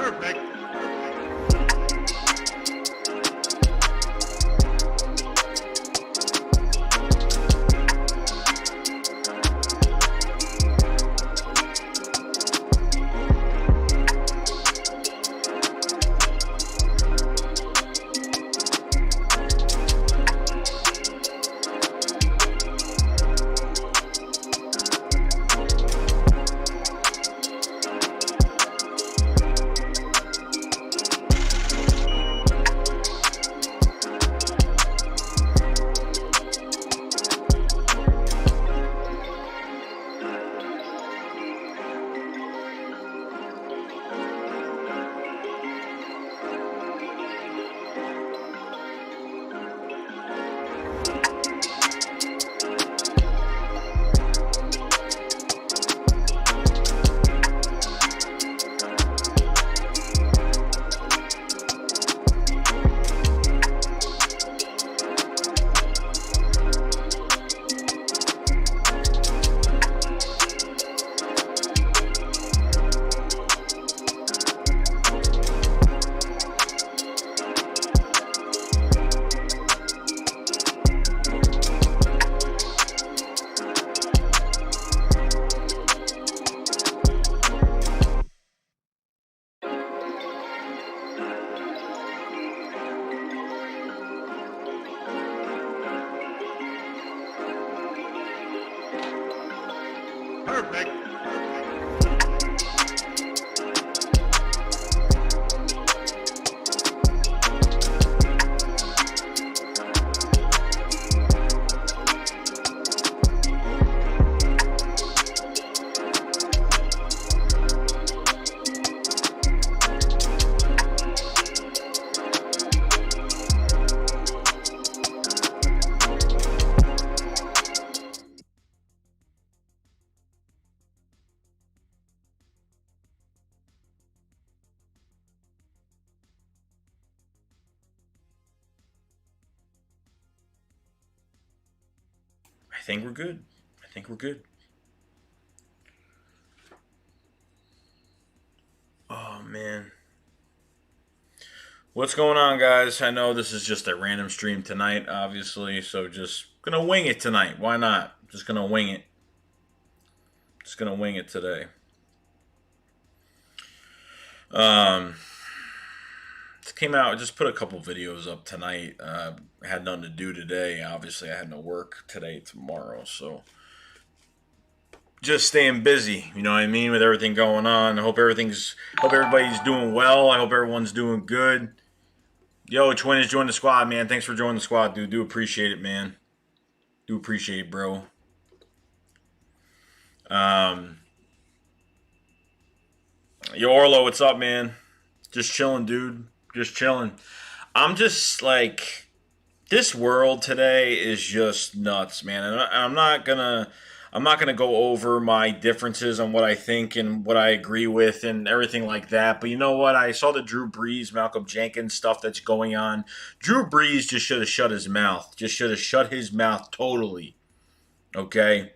Perfect. Perfect. I think we're good. I think we're good. Oh man. What's going on, guys? I know this is just a random stream tonight, obviously, so just gonna wing it tonight. Why not? Just gonna wing it. Just gonna wing it today. Um, just came out. Just put a couple videos up tonight. Had nothing to do today. Obviously, I had no work today, tomorrow, so just staying busy. You know what I mean, with everything going on. Hope everybody's doing well. I hope everyone's doing good. Yo, Twin has joined the squad, man. Thanks for joining the squad, dude. Do appreciate it, man. Do appreciate it, bro. Yo, Orlo, what's up, man? Just chilling, dude. Just chilling. I'm just like, this world today is just nuts, man. And I'm not gonna go over my differences on what I think and what I agree with and everything like that. But you know what? I saw the Drew Brees, Malcolm Jenkins stuff that's going on. Drew Brees just should have shut his mouth. Just should have shut his mouth totally. Okay.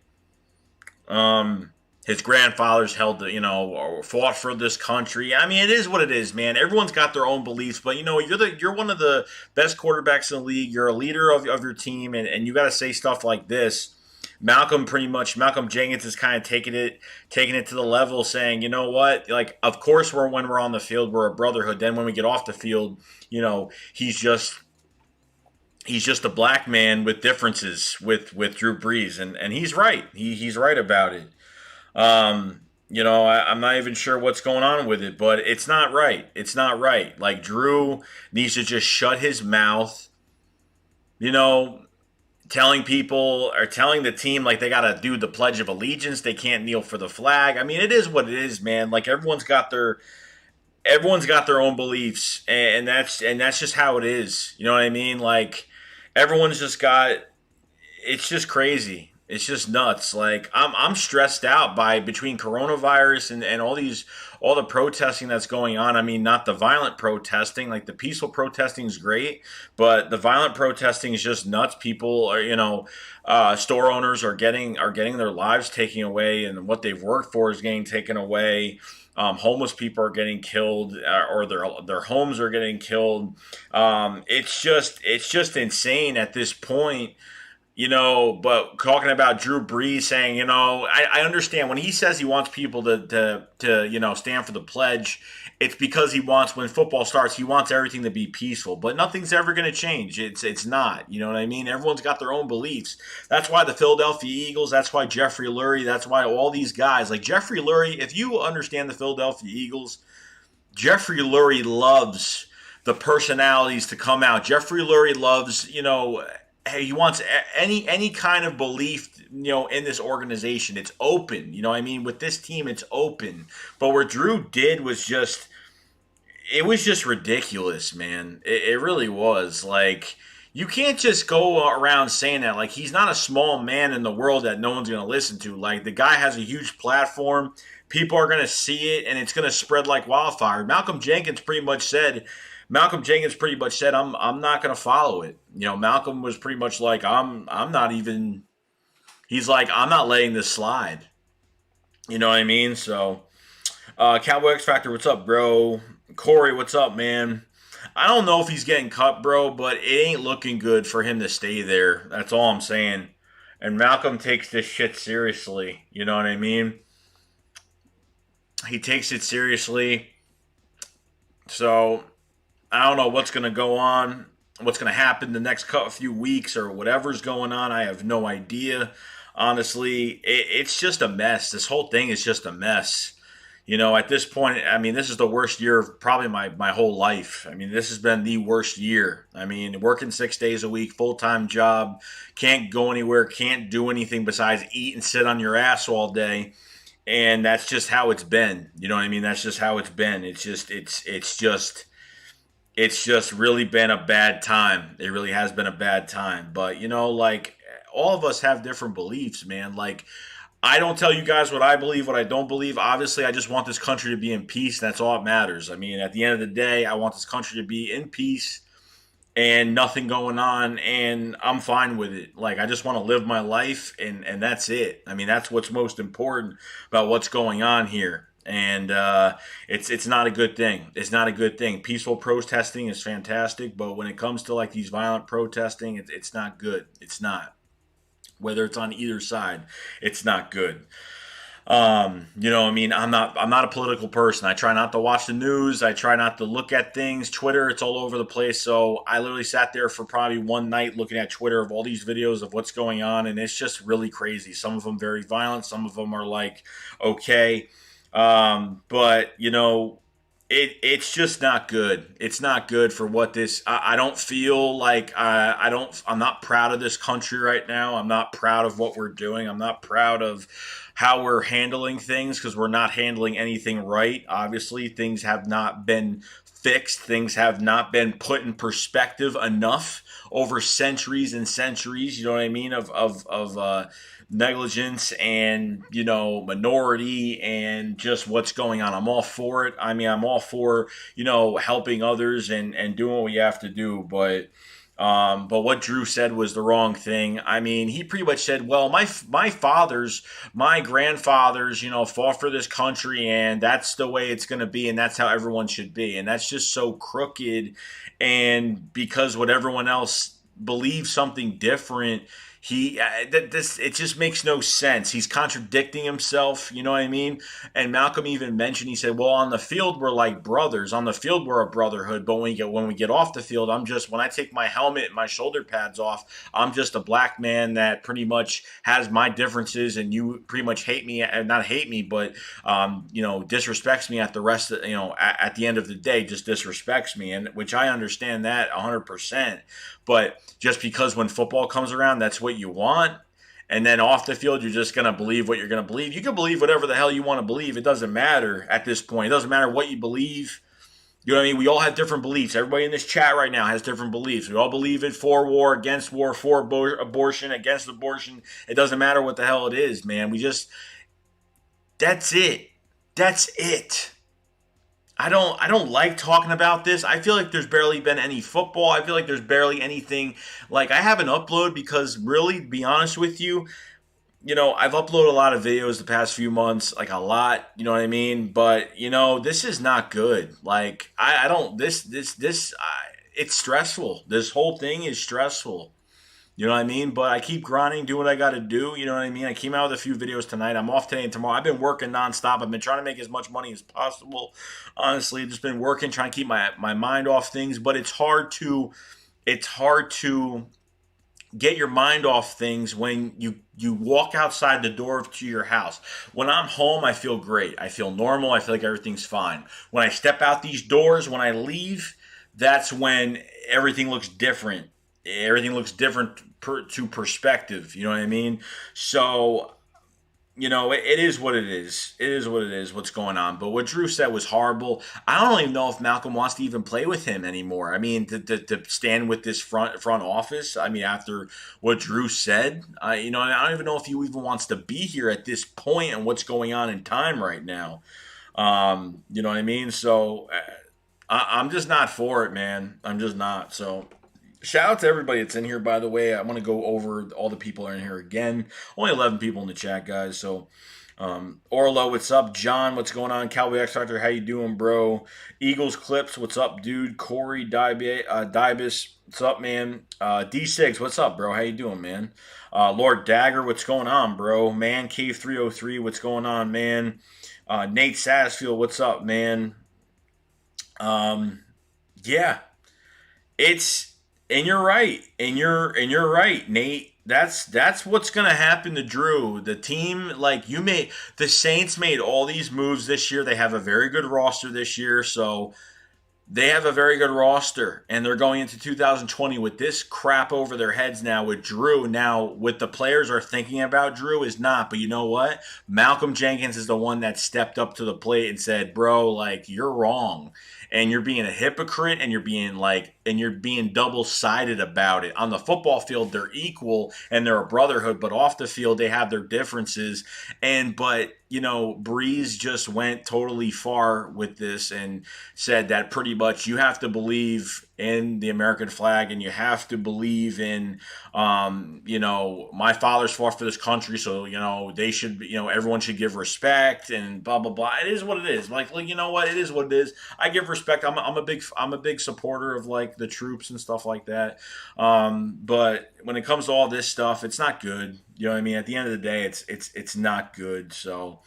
His grandfathers held the, or fought for this country. I mean, it is what it is, man. Everyone's got their own beliefs, but you're one of the best quarterbacks in the league. You're a leader of your team, and you got to say stuff like this. Malcolm Jenkins is kind of taking it to the level, saying, you know what, like, of course when we're on the field, we're a brotherhood. Then when we get off the field, he's just a black man with differences with Drew Brees, and he's right. He's right about it. I'm not even sure what's going on with it, but it's not right. It's not right. Like, Drew needs to just shut his mouth. Telling people or telling the team like they gotta do the Pledge of Allegiance, they can't kneel for the flag. I mean, it is what it is, man. Like, everyone's got their own beliefs, and that's just how it is. You know what I mean? Like, everyone's just got. It's just crazy. It's just nuts. Like, I'm stressed out by between coronavirus and all all the protesting that's going on. I mean, not the violent protesting, like the peaceful protesting is great, but the violent protesting is just nuts. People are, store owners are getting their lives taken away, and what they've worked for is getting taken away. Homeless people are getting killed, or their homes are getting killed. It's just insane at this point. But talking about Drew Brees saying, I understand when he says he wants people to stand for the pledge, it's because he wants, when football starts, he wants everything to be peaceful. But nothing's ever going to change. It's not. You know what I mean? Everyone's got their own beliefs. That's why the Philadelphia Eagles, that's why Jeffrey Lurie, that's why all these guys, like Jeffrey Lurie, if you understand the Philadelphia Eagles, Jeffrey Lurie loves the personalities to come out. Jeffrey Lurie loves, hey, he wants any kind of belief, in this organization. It's open. You know what I mean? With this team, it's open. But what Drew did was just, it was just ridiculous, man. It really was. Like, you can't just go around saying that. Like, he's not a small man in the world that no one's going to listen to. Like, the guy has a huge platform. People are going to see it, and it's going to spread like wildfire. Malcolm Jenkins pretty much said, I'm not going to follow it. Malcolm was pretty much like, I'm not even. He's like, I'm not letting this slide. You know what I mean? So, Cowboy X Factor, what's up, bro? Corey, what's up, man? I don't know if he's getting cut, bro, but it ain't looking good for him to stay there. That's all I'm saying. And Malcolm takes this shit seriously. You know what I mean? He takes it seriously. So, I don't know what's going to go on, what's going to happen the next few weeks or whatever's going on. I have no idea. Honestly, it's just a mess. This whole thing is just a mess. At this point, I mean, this is the worst year of probably my whole life. I mean, this has been the worst year. I mean, working 6 days a week, full-time job, can't go anywhere, can't do anything besides eat and sit on your ass all day. And that's just how it's been. You know what I mean? That's just how it's been. It's just really been a bad time. It really has been a bad time. But, like, all of us have different beliefs, man. Like, I don't tell you guys what I believe, what I don't believe. Obviously, I just want this country to be in peace. That's all that matters. I mean, at the end of the day, I want this country to be in peace and nothing going on, and I'm fine with it. Like, I just want to live my life, and that's it. I mean, that's what's most important about what's going on here. And it's not a good thing. It's not a good thing. Peaceful protesting is fantastic, but when it comes to like these violent protesting, it's not good. It's not. Whether it's on either side, it's not good. I mean, I'm not a political person. I try not to watch the news. I try not to look at things. Twitter, it's all over the place. So I literally sat there for probably one night looking at Twitter of all these videos of what's going on, and it's just really crazy. Some of them very violent. Some of them are like, okay. But it's just not good. It's not good for what this. I don't feel like I'm not proud of this country right now. I'm not proud of what we're doing. I'm not proud of how we're handling things because we're not handling anything right. Obviously, things have not been fixed. Things have not been put in perspective enough over centuries and centuries. You know what I mean? Of negligence and minority and just what's going on. I'm all for it. I mean, I'm all for helping others and doing what we have to do. But what Drew said was the wrong thing. I mean, he pretty much said, well, my grandfathers, fought for this country, and that's the way it's going to be, and that's how everyone should be. And that's just so crooked. And because what everyone else believes something different, it just makes no sense. He's contradicting himself, you know what I mean? And Malcolm even mentioned, he said, well, on the field we're like brothers. On the field we're a brotherhood, but when we get off the field, when I take my helmet and my shoulder pads off, I'm just a black man that pretty much has my differences, and you pretty much hate me, and not hate me, but disrespects me at the rest of, at the end of the day, just disrespects me, and which I understand that 100%. But just because when football comes around, that's what you want, and then off the field, you're just going to believe what you're going to believe. You can believe whatever the hell you want to believe. It doesn't matter at this point. It doesn't matter what you believe. You know what I mean? We all have different beliefs. Everybody in this chat right now has different beliefs. We all believe in for war, against war, for abortion, against abortion. It doesn't matter what the hell it is, man. That's it. That's it. I don't like talking about this. I feel like there's barely been any football. I feel like there's barely anything. Like I haven't uploaded because really, to be honest with you, I've uploaded a lot of videos the past few months, like a lot, you know what I mean? But, this is not good. Like, I don't, it's stressful. This whole thing is stressful. You know what I mean? But I keep grinding, doing what I got to do. You know what I mean? I came out with a few videos tonight. I'm off today and tomorrow. I've been working nonstop. I've been trying to make as much money as possible. Honestly, just been working, trying to keep my mind off things. But it's hard to get your mind off things when you walk outside the door to your house. When I'm home, I feel great. I feel normal. I feel like everything's fine. When I step out these doors, when I leave, that's when everything looks different. Everything looks different to perspective. You know what I mean? So it is what it is. It is what it is, what's going on. But what Drew said was horrible. I don't even know if Malcolm wants to even play with him anymore. I mean, to stand with this front office, I mean, after what Drew said, I don't even know if he even wants to be here at this point and what's going on in time right now. You know what I mean? So I'm just not for it, man. I'm just not. So shout out to everybody that's in here, by the way. I want to go over all the people that are in here again. Only 11 people in the chat, guys. So, Orlo, what's up? John, what's going on? Cowboy X Factor, how you doing, bro? Eagles Clips, what's up, dude? Corey Dibus, what's up, man? D6, what's up, bro? How you doing, man? Lord Dagger, what's going on, bro? Man Cave 303, what's going on, man? Nate Satisfield, what's up, man? Yeah, it's and you're right, and you're right, Nate. That's what's gonna happen to Drew. The team, like the Saints made all these moves this year. They have a very good roster this year, so they have a very good roster, and they're going into 2020 with this crap over their heads now with Drew. Now, what the players are thinking about Drew is not, but you know what? Malcolm Jenkins is the one that stepped up to the plate and said, bro, like, you're wrong. And you're being a hypocrite, and you're being double-sided about it. On the football field, they're equal, and they're a brotherhood, but off the field, they have their differences. But Brees just went totally far with this and said that pretty much you have to believe in the American flag and you have to believe in, my fathers fought for this country, so, they should, everyone should give respect and blah, blah, blah. It is what it is. Like you know what? It is what it is. I give respect. I'm a big supporter of like the troops and stuff like that. But when it comes to all this stuff, it's not good. You know what I mean? At the end of the day, it's not good. So,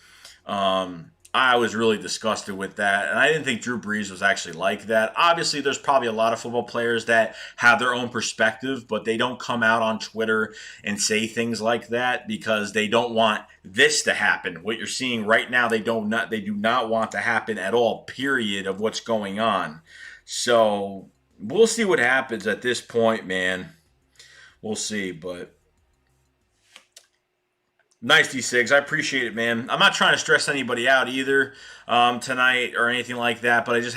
I was really disgusted with that, and I didn't think Drew Brees was actually like that. Obviously, there's probably a lot of football players that have their own perspective, but they don't come out on Twitter and say things like that because they don't want this to happen. What you're seeing right now, they do not want to happen at all. Period of what's going on. So we'll see what happens at this point, man. We'll see, but. Nice, D6. I appreciate it, man. I'm not trying to stress anybody out either tonight or anything like that, but I just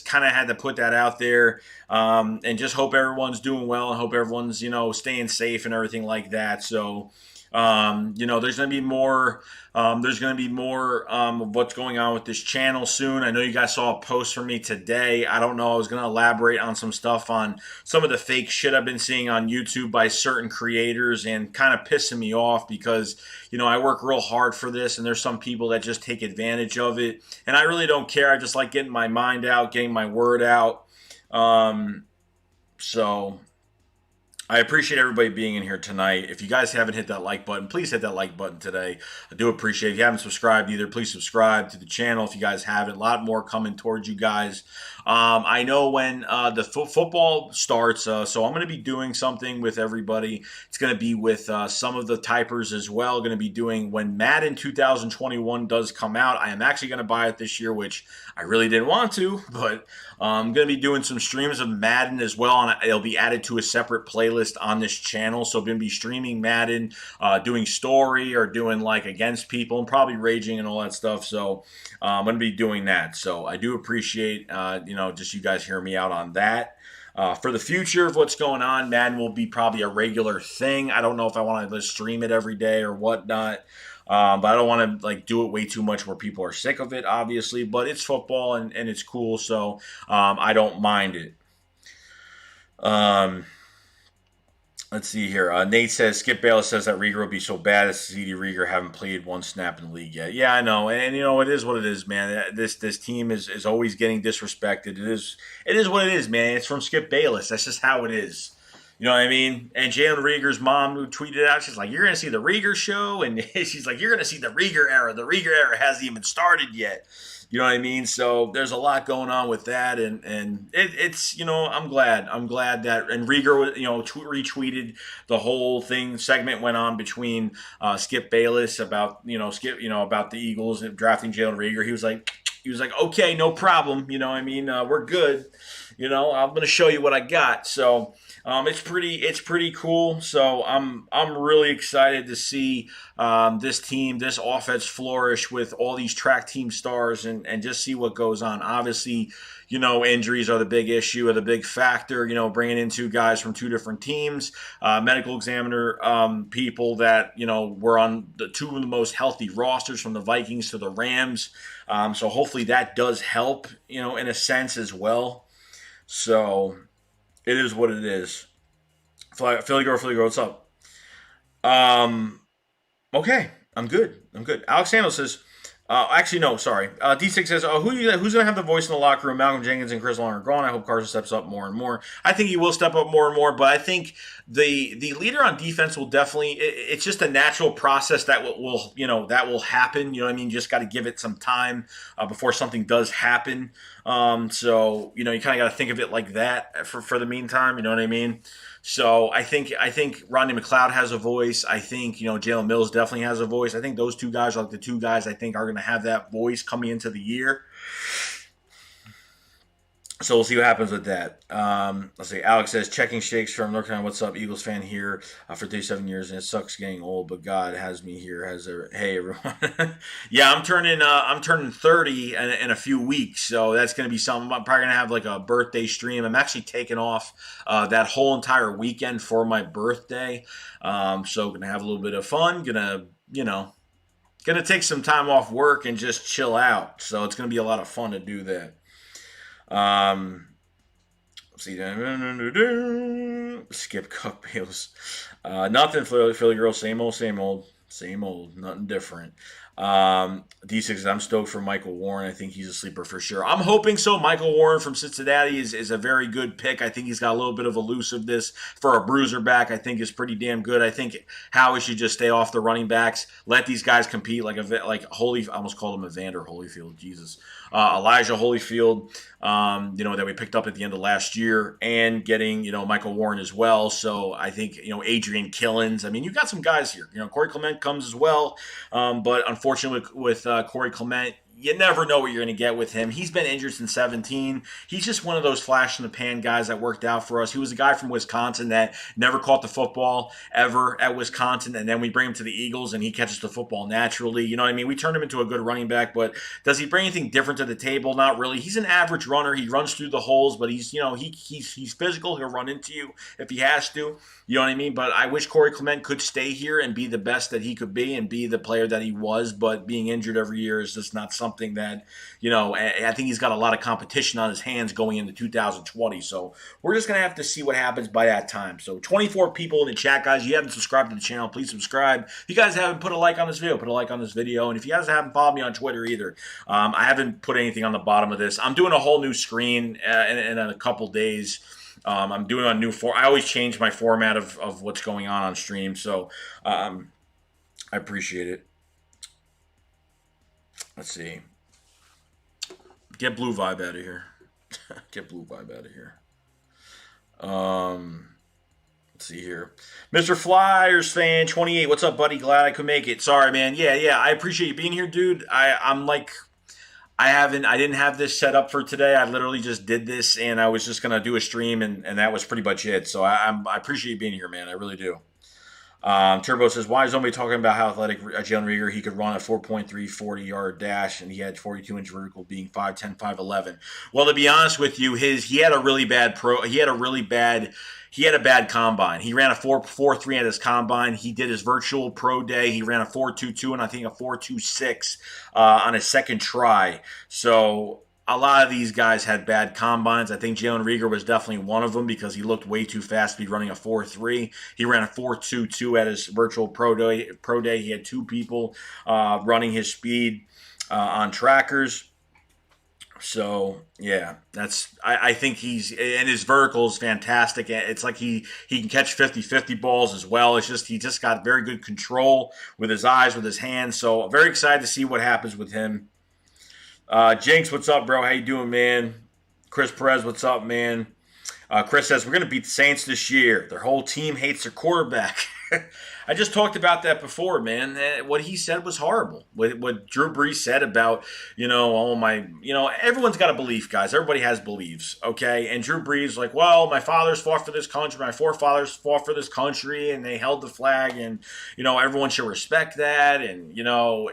kind of had to put that out there and just hope everyone's doing well and hope everyone's, staying safe and everything like that. So, there's going to be more. There's going to be more of what's going on with this channel soon. I know you guys saw a post from me today. I don't know. I was going to elaborate on some stuff on some of the fake shit I've been seeing on YouTube by certain creators and kind of pissing me off because, I work real hard for this and there's some people that just take advantage of it. And I really don't care. I just like getting my mind out, getting my word out. So I appreciate everybody being in here tonight. If you guys haven't hit that like button, please hit that like button today. I do appreciate it. If you haven't subscribed either, please subscribe to the channel if you guys haven't. A lot more coming towards you guys. I know when the football starts, so I'm going to be doing something with everybody. It's going to be with some of the typers as well. Going to be doing when Madden 2021 does come out. I am actually going to buy it this year, which I really didn't want to, but I'm going to be doing some streams of Madden as well, and it'll be added to a separate playlist on this channel. So I'm going to be streaming Madden, doing story or doing like against people and probably raging and all that stuff. So I'm going to be doing that. So I do appreciate, just you guys hear me out on that. For the future of what's going on, Madden will be probably a regular thing. I don't know if I want to stream it every day or whatnot. But I don't want to like do it way too much where people are sick of it, obviously. But it's football and it's cool, so I don't mind it. Um, let's see here. Nate says Skip Bayless says that Rieger will be so bad as CD Rieger haven't played one snap in the league yet. Yeah, I know, and you know it is what it is, man. This team is always getting disrespected. It is what it is, man. It's from Skip Bayless. That's just how it is. You know what I mean? And Jalen Rieger's mom who tweeted out, she's like, "You're gonna see the Rieger show," and she's like, "You're gonna see the Rieger era. The Rieger era hasn't even started yet." You know what I mean? So there's a lot going on with that, and it's I'm glad that and Rieger retweeted the whole thing. Segment went on between Skip Bayless about about the Eagles and drafting Jalen Rieger. He was like, okay, no problem. You know what I mean? We're good. I'm going to show you what I got. So it's pretty cool. So I'm really excited to see this team, this offense flourish with all these track team stars and just see what goes on. Obviously, injuries are the big issue, or the big factor. Bringing in two guys from two different teams, medical examiner people that were on the two of the most healthy rosters from the Vikings to the Rams. So hopefully that does help, in a sense as well. So it is what it is. Philly girl, what's up? Um, okay, I'm good. Alex Samuels says, actually, no, sorry. D6 says, "Oh, who's going to have the voice in the locker room? Malcolm Jenkins and Chris Long are gone. I hope Carson steps up more and more. I think he will step up more and more, but I think the leader on defense will definitely. It's just a natural process that will happen. You know what I mean? You just got to give it some time before something does happen. So you kind of got to think of it like that for the meantime. You know what I mean? So I think Rodney McLeod has a voice. I think Jalen Mills definitely has a voice. I think those two guys are like the two guys I think are going to have that voice coming into the year. So we'll see what happens with that. Let's see. Alex says, checking shakes from North Carolina. What's up, Eagles fan here for 37 years, and it sucks getting old, but God has me here. Hey everyone. Yeah, I'm turning 30 in a few weeks, so that's gonna be something. I'm probably gonna have like a birthday stream. I'm actually taking off that whole entire weekend for my birthday. So gonna have a little bit of fun. Gonna take some time off work and just chill out. So it's gonna be a lot of fun to do that. Um, see, Skip Cook Bales. Nothing, Philly girl. Same old, same old, same old. Nothing different. D6. I'm stoked for Michael Warren. I think he's a sleeper for sure. I'm hoping so. Michael Warren from Cincinnati is a very good pick. I think he's got a little bit of elusiveness for a bruiser back. I think is pretty damn good. I think Howie should just stay off the running backs. Let these guys compete like I almost called him Evander Holyfield. Jesus. Elijah Holyfield, that we picked up at the end of last year, and getting, Michael Warren as well. So I think, Adrian Killens. I mean, you've got some guys here. Corey Clement comes as well. But unfortunately with Corey Clement, you never know what you're going to get with him. He's been injured since 17. He's just one of those flash in the pan guys that worked out for us. He was a guy from Wisconsin that never caught the football ever at Wisconsin, and then we bring him to the Eagles, and he catches the football naturally. You know what I mean? We turned him into a good running back, but does he bring anything different to the table? Not really. He's an average runner. He runs through the holes, but he's physical. He'll run into you if he has to. You know what I mean? But I wish Corey Clement could stay here and be the best that he could be and be the player that he was, but being injured every year is just not something that, I think he's got a lot of competition on his hands going into 2020. So we're just going to have to see what happens by that time. So 24 people in the chat, guys. If you haven't subscribed to the channel, please subscribe. If you guys haven't, put a like on this video. Put a like on this video. And if you guys haven't followed me on Twitter either, I haven't put anything on the bottom of this. I'm doing a whole new screen in a couple days. I'm doing a new I always change my format of what's going on stream. So I appreciate it. Let's see. Get Blue Vibe out of here. Get Blue Vibe out of here. Let's see here. Mr. Flyers fan 28. What's up, buddy? Glad I could make it. Sorry, man. Yeah. I appreciate you being here, dude. I didn't have this set up for today. I literally just did this, and I was just gonna do a stream, and that was pretty much it. So I appreciate you being here, man. I really do. Turbo says, why is nobody talking about how athletic Jalen Reagor? He could run a 4.3 40-yard dash, and he had 42-inch vertical, being 5'10", 5'11". Well, to be honest with you, he had a really bad he had a bad combine. He ran a 4.43 at his combine. He did his virtual pro day. He ran a 4.22 and I think a 4.26 on his second try. So a lot of these guys had bad combines. I think Jalen Reagor was definitely one of them because he looked way too fast to be running a 4.3. He ran a 4.22 at his virtual pro day. He had two people running his speed on trackers. So yeah, I think he's and his vertical is fantastic. It's like he can catch 50-50 balls as well. It's just he just got very good control with his eyes, with his hands. So very excited to see what happens with him. Jinx, what's up, bro? How you doing, man? Chris Perez, what's up, man? Chris says we're gonna beat the Saints this year. Their whole team hates their quarterback. I just talked about that before, man. What he said was horrible. What Drew Brees said about, everyone's got a belief, guys. Everybody has beliefs, okay? And Drew Brees, like, well, my fathers fought for this country, my forefathers fought for this country, and they held the flag, and, everyone should respect that, and,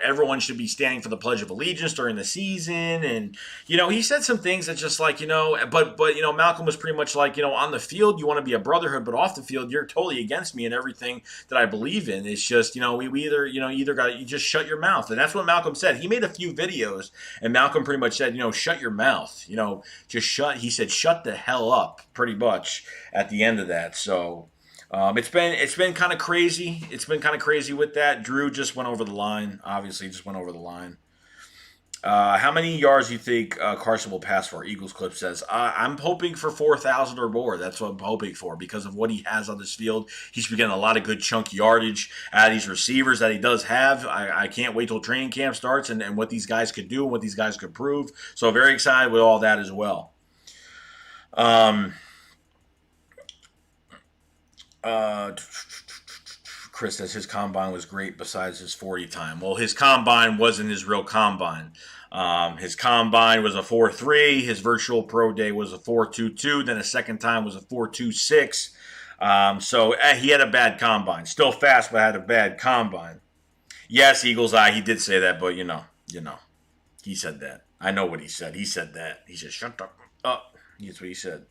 everyone should be standing for the Pledge of Allegiance during the season, and, he said some things that just like, but Malcolm was pretty much like, on the field, you want to be a brotherhood, but off the field, you're totally against me and everything that I believe in. It's just, we either got you just shut your mouth. And that's what Malcolm said. He made a few videos and Malcolm pretty much said, shut your mouth, he said, shut the hell up pretty much at the end of that. So it's been kind of crazy. It's been kind of crazy with that. Drew just went over the line. Obviously just went over the line. How many yards do you think Carson will pass for? Eagles Clip says, I'm hoping for 4,000 or more. That's what I'm hoping for because of what he has on this field. He's been getting a lot of good chunk yardage out of these receivers that he does have. I can't wait till training camp starts and what these guys could do and what these guys could prove. So very excited with all that as well. Chris says his combine was great besides his 40 time. Well, his combine wasn't his real combine. His combine was a 4.3. His virtual pro day was a 4.22. Then a second time was a 4.26. So he had a bad combine. Still fast, but had a bad combine. Yes, Eagles Eye, he did say that, but he said that. I know what he said. He said that. He said, shut up. That's what he said.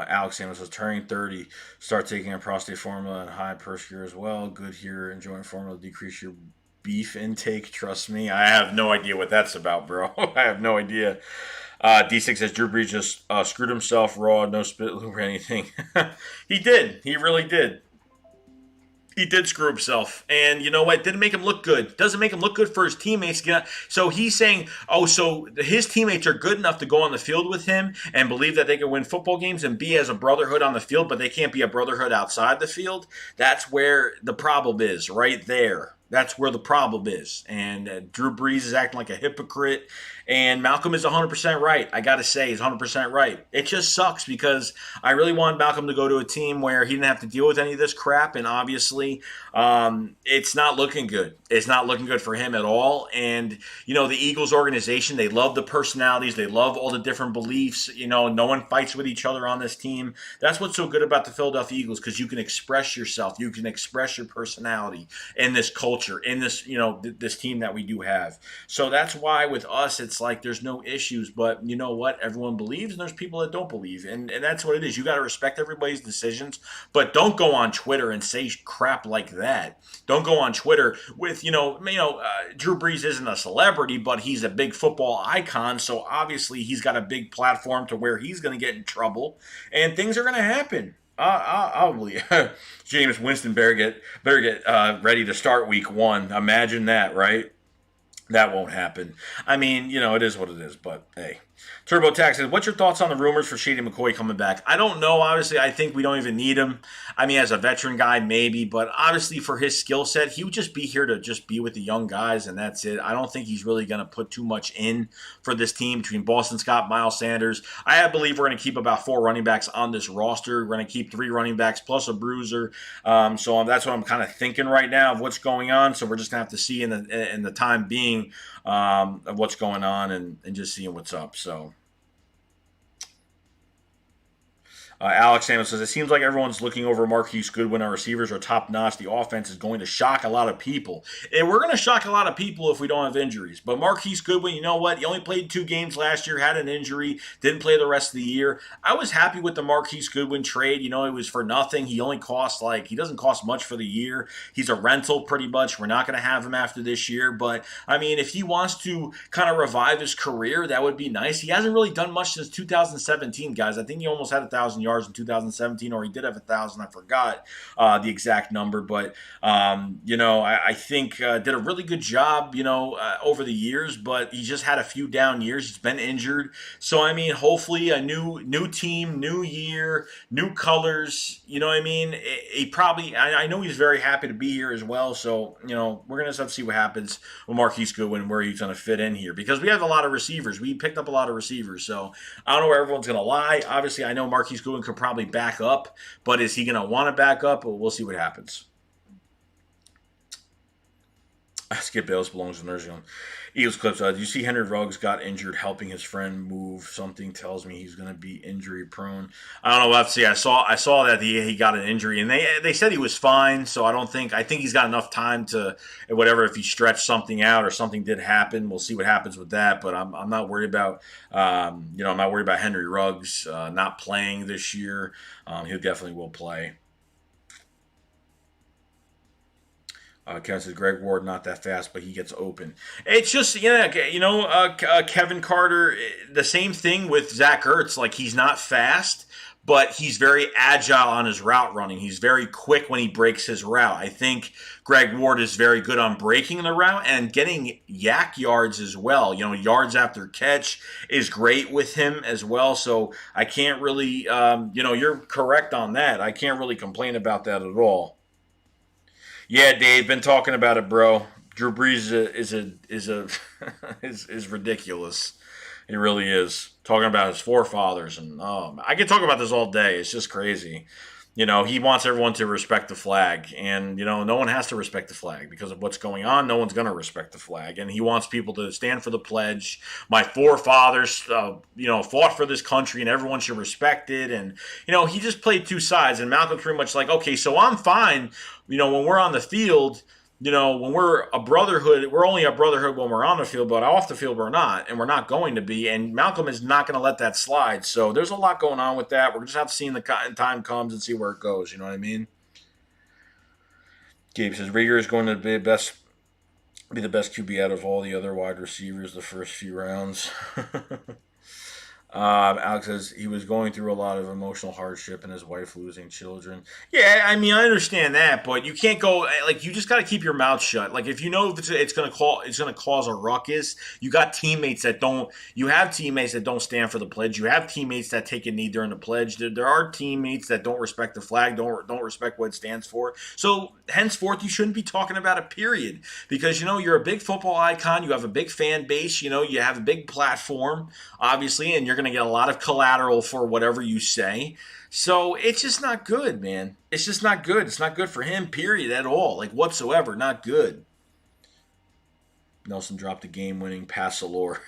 Alex Samuels was turning 30. Start taking a prostate formula and high per as well. Good here. Enjoying formula. Decrease your beef intake. Trust me. I have no idea what that's about, bro. I have no idea. D6 says Drew Brees just screwed himself raw. No spit loop or anything. He did. He really did. He did screw himself. And you know what? Didn't make him look good. Doesn't make him look good for his teammates. So he's saying, so his teammates are good enough to go on the field with him and believe that they can win football games and be as a brotherhood on the field, but they can't be a brotherhood outside the field. That's where the problem is, right there. That's where the problem is. And Drew Brees is acting like a hypocrite. And Malcolm is 100% right. I got to say, he's 100% right. It just sucks because I really wanted Malcolm to go to a team where he didn't have to deal with any of this crap. And obviously, it's not looking good. It's not looking good for him at all. And, the Eagles organization, they love the personalities. They love all the different beliefs. No one fights with each other on this team. That's what's so good about the Philadelphia Eagles because you can express yourself. You can express your personality in this culture, in this, this team that we do have. So that's why with us, it's like there's no issues. But you know what? Everyone believes and there's people that don't believe. And that's what it is. You got to respect everybody's decisions. But don't go on Twitter and say crap like that. Don't go on Twitter with, Drew Brees isn't a celebrity, but he's a big football icon. So obviously he's got a big platform to where he's going to get in trouble and things are going to happen. I'll believe. James Winston better get ready to start week 1. Imagine that, right? That won't happen. I mean, it is what it is, but hey. TurboTax says, what's your thoughts on the rumors for Shady McCoy coming back? I don't know. Obviously, I think we don't even need him. I mean, as a veteran guy, maybe. But obviously, for his skill set, he would just be here to just be with the young guys, and that's it. I don't think he's really going to put too much in for this team between Boston Scott, Miles Sanders. I believe we're going to keep about 4 running backs on this roster. We're going to keep 3 running backs plus a bruiser. So that's what I'm kind of thinking right now of what's going on. So we're just going to have to see in the time being of what's going on and just seeing what's up. So Alex Samuel says, it seems like everyone's looking over Marquise Goodwin. Our receivers are top notch. The offense is going to shock a lot of people. And we're going to shock a lot of people if we don't have injuries. But Marquise Goodwin, you know what? He only played 2 games last year, had an injury, didn't play the rest of the year. I was happy with the Marquise Goodwin trade. You know, it was for nothing. He only cost he doesn't cost much for the year. He's a rental pretty much. We're not going to have him after this year. But, I mean, if he wants to kind of revive his career, that would be nice. He hasn't really done much since 2017, guys. I think he almost had 1,000 yards in 2017, or he did have 1,000. I forgot the exact number, but I think did a really good job, over the years. But he just had a few down years. He's been injured, so I mean, hopefully a new team, new year, new colors. You know what I mean? He probably. I know he's very happy to be here as well. So we're gonna have to see what happens with Marquise Goodwin, where he's gonna fit in here, because we have a lot of receivers. We picked up a lot of receivers, so I don't know where everyone's gonna lie. Obviously, I know Marquise Goodwin could probably back up, but is he going to want to back up? We'll see what happens. Skip Bayless belongs in the nursing home. Eagles clips. Do you see Henry Ruggs got injured helping his friend move? Something tells me he's going to be injury prone. I don't know. We'll have to see. I saw that he got an injury, and they said he was fine. So I think he's got enough time to whatever. If he stretched something out or something did happen, we'll see what happens with that. But I'm not worried about I'm not worried about Henry Ruggs not playing this year. He definitely will play. Kevin says Greg Ward not that fast, but he gets open. It's just Kevin Carter. The same thing with Zach Ertz. Like, he's not fast, but he's very agile on his route running. He's very quick when he breaks his route. I think Greg Ward is very good on breaking the route and getting yak yards as well. Yards after catch is great with him as well. So I can't really, you're correct on that. I can't really complain about that at all. Yeah, Dave, been talking about it, bro. Drew Brees is ridiculous. He really is. Talking about his forefathers, and I could talk about this all day. It's just crazy. He wants everyone to respect the flag, and no one has to respect the flag because of what's going on. No one's going to respect the flag, and he wants people to stand for the pledge. My forefathers, fought for this country, and everyone should respect it. And he just played two sides, and Malcolm's pretty much like, okay, so I'm fine. When we're on the field. When we're a brotherhood, we're only a brotherhood when we're on the field, but off the field we're not, and we're not going to be. And Malcolm is not going to let that slide. So there's a lot going on with that. We're just have to see when the time comes and see where it goes. You know what I mean? Gabe says Rieger is going to be the best QB out of all the other wide receivers the first few rounds. Alex says he was going through a lot of emotional hardship and his wife losing children. Yeah, I mean, I understand that, but you can't go you just got to keep your mouth shut. Like, if it's going to cause a ruckus, you got teammates that don't. You have teammates that don't stand for the pledge. You have teammates that take a knee during the pledge. There are teammates that don't respect the flag, don't respect what it stands for. So henceforth, you shouldn't be talking about it. Period. Because you're a big football icon. You have a big fan base. You have a big platform, obviously, and you're going to get a lot of collateral for whatever you say. So it's just not good, man. It's just not good. It's not good for him, period, at all. Like, whatsoever. Not good. Nelson dropped a game-winning pass allure.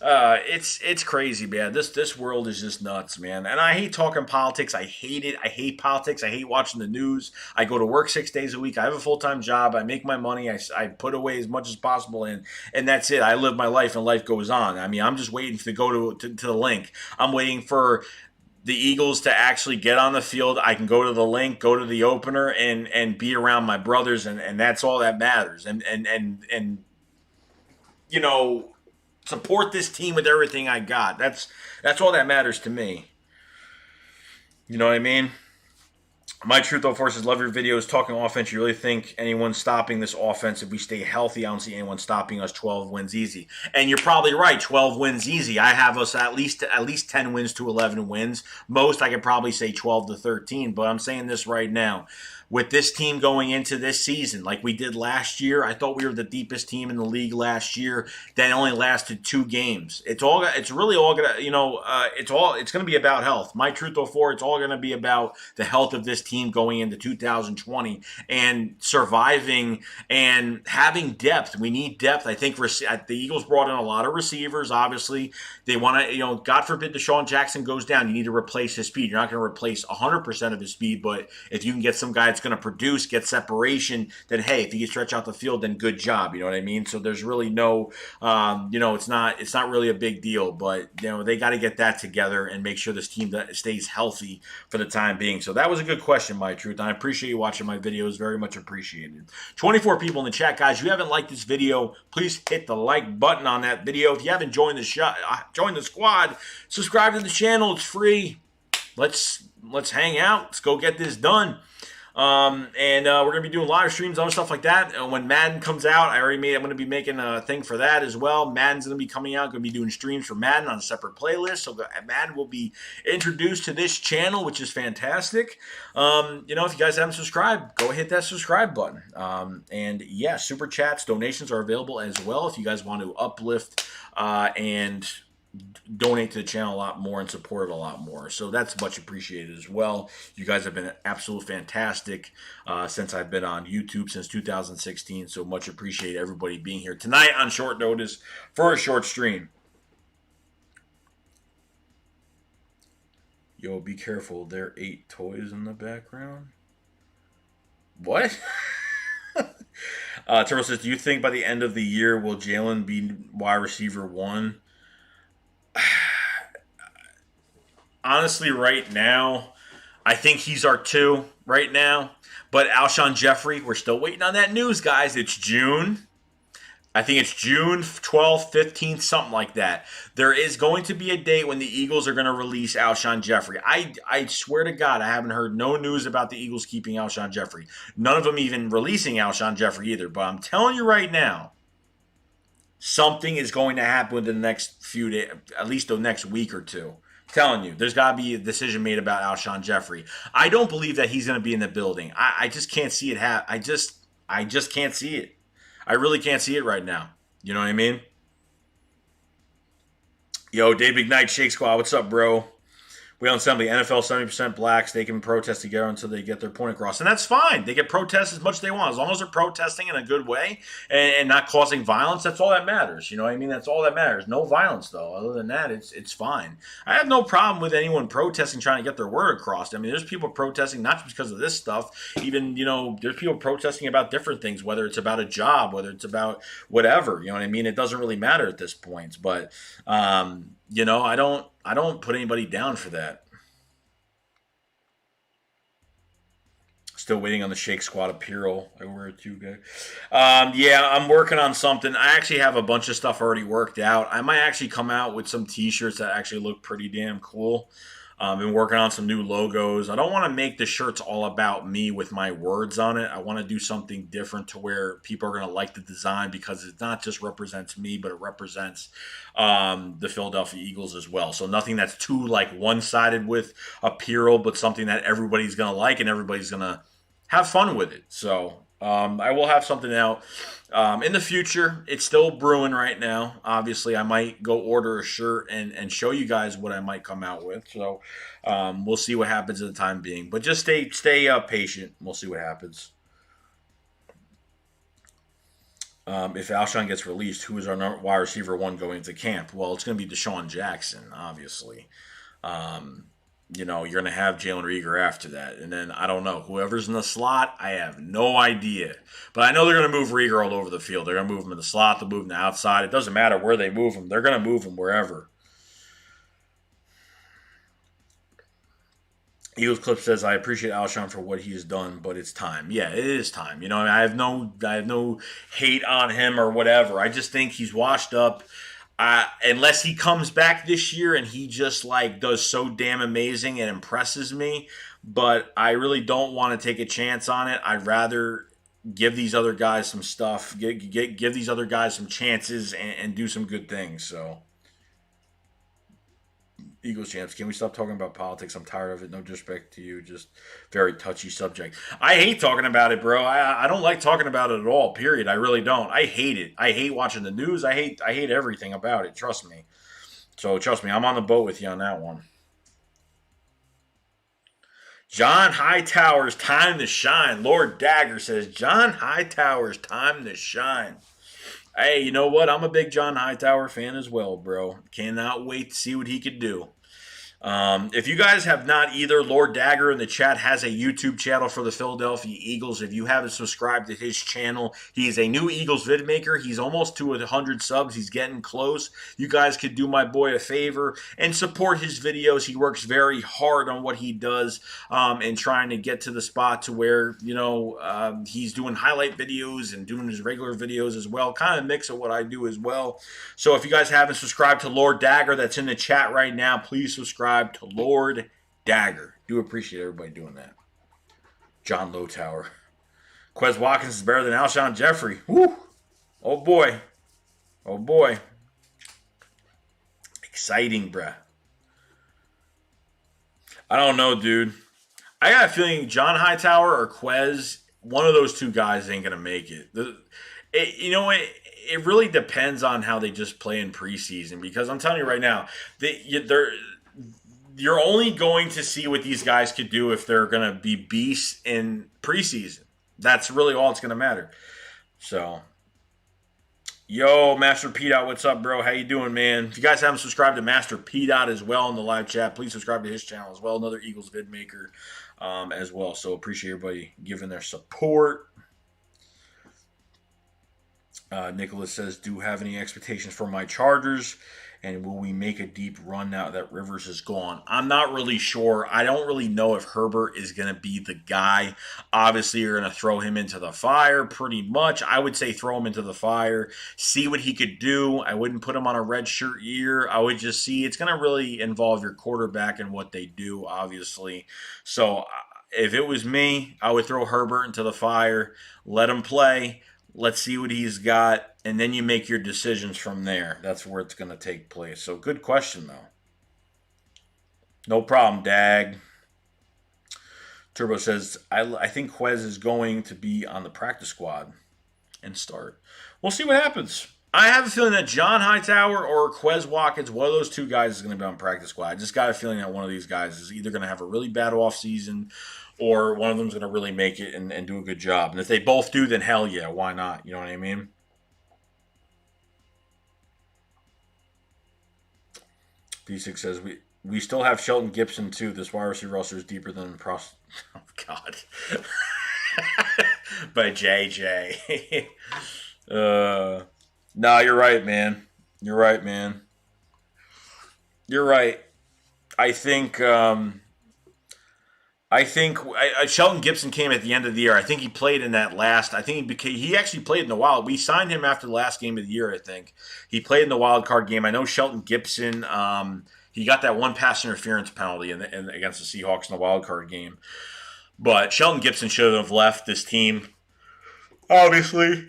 It's crazy, man. This world is just nuts, man. And I hate talking politics. I hate it. I hate politics. I hate watching the news. I go to work 6 days a week. I have a full-time job. I make my money. I put away as much as possible in, and that's it. I live my life, and life goes on. I mean, I'm just waiting to go to the link. I'm waiting for the Eagles to actually get on the field. I can go to the link, go to the opener, and be around my brothers, and that's all that matters. And support this team with everything I got. That's all that matters to me. You know what I mean? My Truth Though Forces, love your videos talking offense. You really think anyone's stopping this offense if we stay healthy? I don't see anyone stopping us. 12 wins easy. And you're probably right. 12 wins easy. I have us at least 10 wins to 11 wins. Most I could probably say 12 to 13. But I'm saying this right now. With this team going into this season, like we did last year, I thought we were the deepest team in the league last year. That only lasted 2 games. It's really all gonna, it's going to be about health. My Truth or 4, it's all going to be about the health of this team going into 2020 and surviving and having depth. We need depth. I think the Eagles brought in a lot of receivers. Obviously, they want to, God forbid Deshaun Jackson goes down. You need to replace his speed. You're not going to replace 100% of his speed, but if you can get some guy that's going to produce, get separation, then hey, if he can stretch out the field, then good job. You know what I mean? So there's really no, it's not really a big deal, but they got to get that together and make sure this team stays healthy for the time being. So that was a good question, my truth. I appreciate you watching my videos. Very much appreciated. 24 people in the chat, guys. If you haven't liked this video, please hit the like button on that video. If you haven't joined the squad, subscribe to the channel. It's free. Let's hang out. Let's go get this done. And we're going to be doing live streams, other stuff like that. And when Madden comes out, I'm going to be making a thing for that as well. Madden's going to be coming out. Going to be doing streams for Madden on a separate playlist. So Madden will be introduced to this channel, which is fantastic. If you guys haven't subscribed, go hit that subscribe button. And yeah, super chats, donations are available as well if you guys want to uplift and donate to the channel a lot more and support it a lot more. So that's much appreciated as well. You guys have been absolutely fantastic since I've been on YouTube since 2016. So much appreciate everybody being here tonight on short notice for a short stream. Yo, be careful. There are 8 toys in the background. What? Turbo says, do you think by the end of the year will Jalen be wide receiver 1? Honestly, right now, I think he's our 2 right now. But Alshon Jeffrey, we're still waiting on that news, guys. It's June. I think it's June 12th, 15th, something like that. There is going to be a date when the Eagles are going to release Alshon Jeffrey. I swear to God, I haven't heard no news about the Eagles keeping Alshon Jeffrey. None of them even releasing Alshon Jeffrey either. But I'm telling you right now, something is going to happen within the next few days, at least the next week or two. I'm telling you, there's got to be a decision made about Alshon Jeffrey. I don't believe that he's going to be in the building. I just can't see it happen. I just can't see it. I really can't see it right now. You know what I mean? Yo, Dave McKnight, Shake Squad, what's up, bro? We on Assembly, NFL 70% blacks. They can protest together until they get their point across. And that's fine. They can protest as much as they want. As long as they're protesting in a good way and not causing violence, that's all that matters. You know what I mean? That's all that matters. No violence, though. Other than that, it's fine. I have no problem with anyone protesting, trying to get their word across. I mean, there's people protesting not just because of this stuff. Even, there's people protesting about different things, whether it's about a job, whether it's about whatever. You know what I mean? It doesn't really matter at this point. But, I don't put anybody down for that. Still waiting on the Shake Squad apparel. I wear it too, guy. Yeah, I'm working on something. I actually have a bunch of stuff already worked out. I might actually come out with some T-shirts that actually look pretty damn cool. Been working on some new logos. I don't want to make the shirts all about me with my words on it. I want to do something different to where people are going to like the design because it not just represents me, but it represents the Philadelphia Eagles as well. So nothing that's too one-sided with apparel, but something that everybody's going to like and everybody's going to have fun with it. So I will have something out in the future. It's still brewing right now. Obviously, I might go order a shirt and show you guys what I might come out with. So we'll see what happens at the time being. But just stay patient. We'll see what happens. If Alshon gets released, who is our wide receiver 1 going into camp? Well, it's going to be Deshaun Jackson, obviously. You're going to have Jalen Reagor after that. And then, I don't know, whoever's in the slot, I have no idea. But I know they're going to move Reagor all over the field. They're going to move him in the slot. They'll move him to the outside. It doesn't matter where they move him. They're going to move him wherever. Eagles Clip says, I appreciate Alshon for what he has done, but it's time. Yeah, it is time. I have no hate on him or whatever. I just think he's washed up. Unless he comes back this year and he just does so damn amazing and impresses me, but I really don't want to take a chance on it. I'd rather give these other guys some stuff, give these other guys some chances and do some good things. So, Eagles champs, can we stop talking about politics? I'm tired of it. No disrespect to you, just very touchy subject. I hate talking about it, bro. I don't like talking about it at all, period. I really don't. I hate it. I hate watching the news. I hate everything about it. Trust me. So trust me, I'm on the boat with you on that one. John Hightower's time to shine. Lord Dagger says, John Hightower's time to shine. Hey, you know what? I'm a big John Hightower fan as well, bro. Cannot wait to see what he could do. If you guys have not either, Lord Dagger in the chat has a YouTube channel for the Philadelphia Eagles. If you haven't subscribed to his channel, he's a new Eagles vid maker. He's almost to 100 subs. He's getting close. You guys could do my boy a favor and support his videos. He works very hard on what he does and trying to get to the spot to where, he's doing highlight videos and doing his regular videos as well. Kind of a mix of what I do as well. So if you guys haven't subscribed to Lord Dagger, that's in the chat right now, please subscribe to Lord Dagger. Do appreciate everybody doing that. John Lowtower. Quez Watkins is better than Alshon Jeffrey. Woo! Oh boy. Oh boy. Exciting, bruh. I don't know, dude. I got a feeling John Hightower or Quez, one of those two guys ain't going to make it. It really depends on how they just play in preseason, because I'm telling you right now, you're only going to see what these guys could do if they're going to be beasts in preseason. That's really all it's going to matter. So, yo, Master P. What's up, bro? How you doing, man? If you guys haven't subscribed to Master P. as well in the live chat, please subscribe to his channel as well. Another Eagles vid maker as well. So appreciate everybody giving their support. Nicholas says, do you have any expectations for my Chargers? And will we make a deep run now that Rivers is gone? I'm not really sure. I don't really know if Herbert is going to be the guy. Obviously, you're going to throw him into the fire pretty much. I would say throw him into the fire. See what he could do. I wouldn't put him on a red shirt year. I would just see. It's going to really involve your quarterback and what they do, obviously. So if it was me, I would throw Herbert into the fire. Let him play. Let's see what he's got, and then you make your decisions from there. That's where it's going to take place. So good question, though. No problem, Dag. Turbo says, I think Quez is going to be on the practice squad and start. We'll see what happens. I have a feeling that John Hightower or Quez Watkins, one of those two guys is going to be on practice squad. I just got a feeling that one of these guys is either going to have a really bad offseason or one of them is going to really make it and do a good job. And if they both do, then hell yeah, why not? You know what I mean? P6 says, we still have Shelton Gibson, too. This wide receiver roster is deeper than Prost. Oh, God. By JJ. No, you're right, man. You're right, man. You're right. I think Shelton Gibson came at the end of the year. I think he played in that last. I think he actually played in the wild. We signed him after the last game of the year. I think he played in the wild card game. I know Shelton Gibson. He got that one pass interference penalty against the Seahawks in the wild card game. But Shelton Gibson should have left this team. Obviously,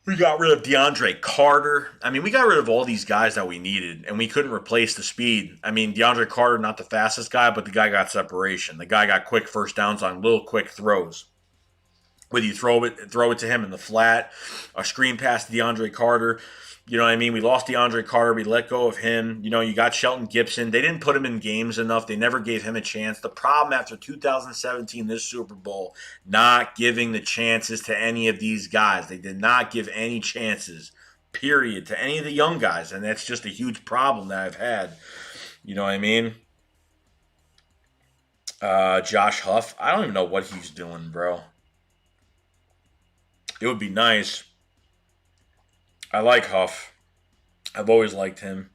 we got rid of DeAndre Carter. I mean, we got rid of all these guys that we needed, and we couldn't replace the speed. I mean, DeAndre Carter, not the fastest guy, but the guy got separation. The guy got quick first downs on little quick throws. Whether you throw it to him in the flat, a screen pass to DeAndre Carter. You know what I mean? We lost DeAndre Carter. We let go of him. You know, you got Shelton Gibson. They didn't put him in games enough. They never gave him a chance. The problem after 2017, this Super Bowl, not giving the chances to any of these guys. They did not give any chances, period, to any of the young guys. And that's just a huge problem that I've had. You know what I mean? Josh Huff. I don't even know what he's doing, bro. It would be nice. I like Huff. I've always liked him.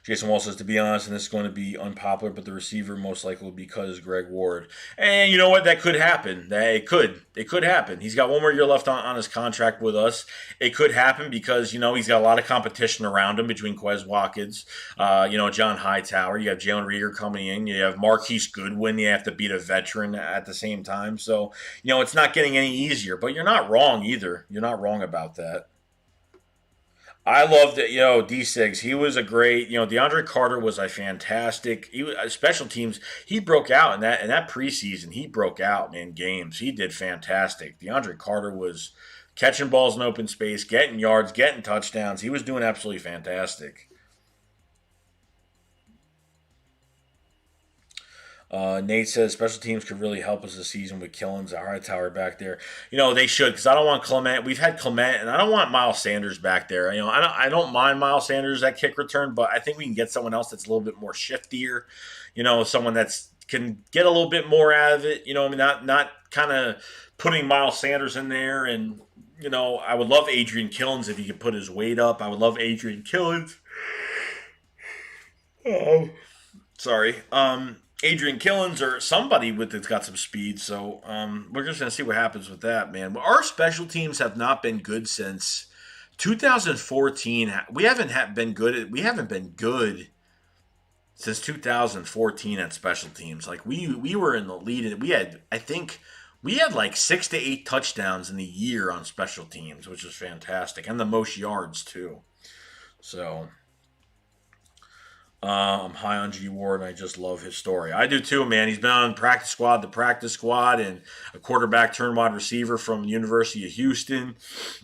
Jason Wall says, to be honest, and this is going to be unpopular, but the receiver most likely will be cut is Greg Ward. And you know what? That could happen. It could happen. He's got one more year left on his contract with us. It could happen because, you know, he's got a lot of competition around him between Quez Watkins, John Hightower. You have Jalen Reagor coming in. You have Marquise Goodwin. You have to beat a veteran at the same time. So, you know, it's not getting any easier. But you're not wrong either. You're not wrong about that. I loved it. D-Sigs, he was a great, DeAndre Carter was a fantastic, special teams, he broke out in that preseason. He broke out in games. He did fantastic. DeAndre Carter was catching balls in open space, getting yards, getting touchdowns. He was doing absolutely fantastic. Nate says special teams could really help us this season with Killins, a Hightower back there. They should because I don't want Clement. We've had Clement, and I don't want Miles Sanders back there. I don't mind Miles Sanders at kick return, but I think we can get someone else that's a little bit more shiftier. Someone that's can get a little bit more out of it. Not kind of putting Miles Sanders in there, and I would love Adrian Killins if he could put his weight up. I would love Adrian Killins. Oh, sorry. Adrian Killins or somebody that's got some speed. So we're just gonna see what happens with that, man. Our special teams have not been good since 2014. We haven't been good since 2014 at special teams. Like we were in the lead. We had like 6 to 8 touchdowns in the year on special teams, which is fantastic, and the most yards too. So I'm high on G Ward, and I just love his story. I do too, man. He's been on the practice squad, and a quarterback turned wide receiver from the University of Houston.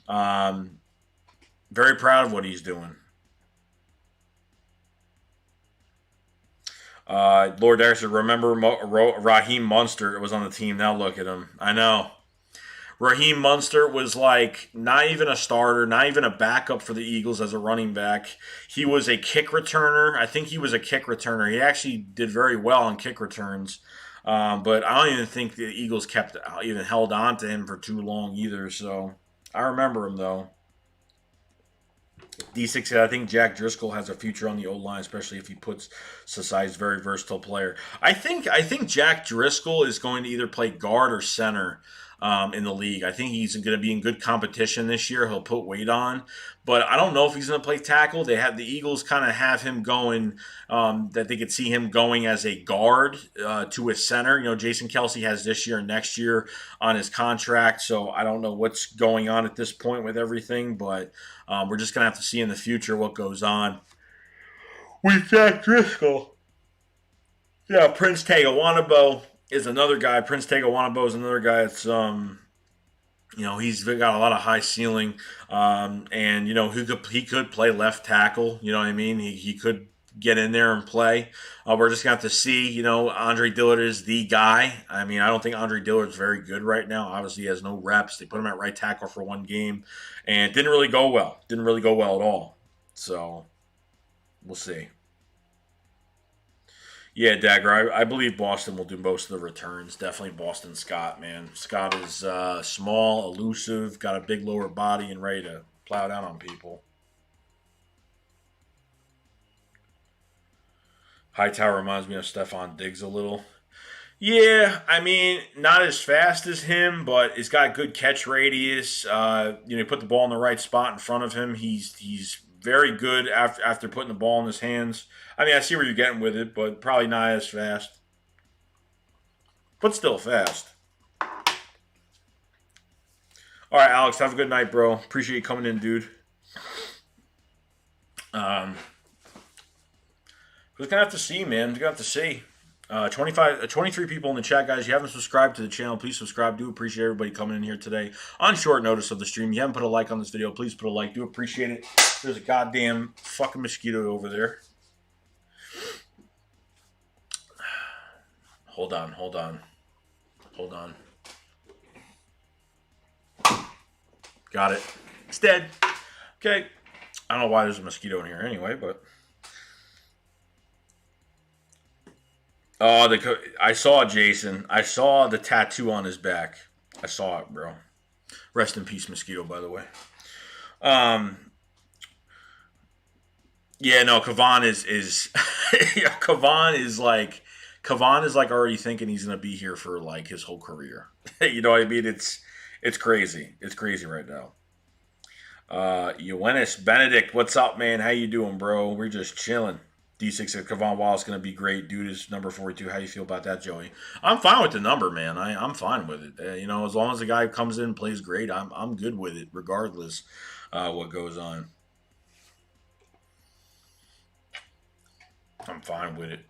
Very proud of what he's doing. Lord Dexter, remember Raheem Munster was on the team. Now look at him. I know. Raheem Munster was like not even a starter, not even a backup for the Eagles as a running back. He was a kick returner. I think he was a kick returner. He actually did very well on kick returns. But I don't even think the Eagles even held on to him for too long either. So I remember him though. D6 said, I think Jack Driscoll has a future on the O-line, especially if he puts Sasai's very versatile player. I think Jack Driscoll is going to either play guard or center in the league. I think he's going to be in good competition this year. He'll put weight on, but I don't know if he's going to play tackle. They have the Eagles kind of have him going that they could see him going as a guard to a center. Jason Kelsey has this year and next year on his contract, so I don't know what's going on at this point with everything, but we're just going to have to see in the future what goes on with Jack Driscoll. Yeah, Prince Tagawanabo is another guy. Prince Tagawanabo is another guy that's he's got a lot of high ceiling, and he could play left tackle. You know what I mean? He could get in there and play. We're just gonna have to see. Andre Dillard is the guy. I mean, I don't think Andre Dillard's very good right now. Obviously, he has no reps. They put him at right tackle for one game, and it didn't really go well. Didn't really go well at all. So we'll see. Yeah, Dagger, I believe Boston will do most of the returns. Definitely Boston Scott, man. Scott is small, elusive, got a big lower body, and ready to plow down on people. Hightower reminds me of Stephon Diggs a little. Yeah, I mean, not as fast as him, but he's got good catch radius. You put the ball in the right spot in front of him. He's very good after putting the ball in his hands. I mean, I see where you're getting with it, but probably not as fast. But still fast. All right, Alex, have a good night, bro. Appreciate you coming in, dude. We're going to have to see, man. We're going to have to see. 23 people in the chat, guys. If you haven't subscribed to the channel, please subscribe. Do appreciate everybody coming in here today on short notice of the stream. If you haven't put a like on this video, please put a like. Do appreciate it. There's a goddamn fucking mosquito over there. Hold on. Got it. It's dead. Okay. I don't know why there's a mosquito in here anyway, but... Oh, I saw Jason. I saw the tattoo on his back. I saw it, bro. Rest in peace, mosquito, by the way. Yeah, no, Kavan is yeah, Kavan is like already thinking he's gonna be here for like his whole career. You know what I mean? It's crazy. It's crazy right now. Eunice Benedict, what's up, man? How you doing, bro? We're just chilling. D6 said Kavon Wallace going to be great. Dude is number 42. How you feel about that, Joey? I'm fine with the number, man. I'm fine with it. As long as the guy comes in and plays great, I'm good with it, regardless what goes on. I'm fine with it.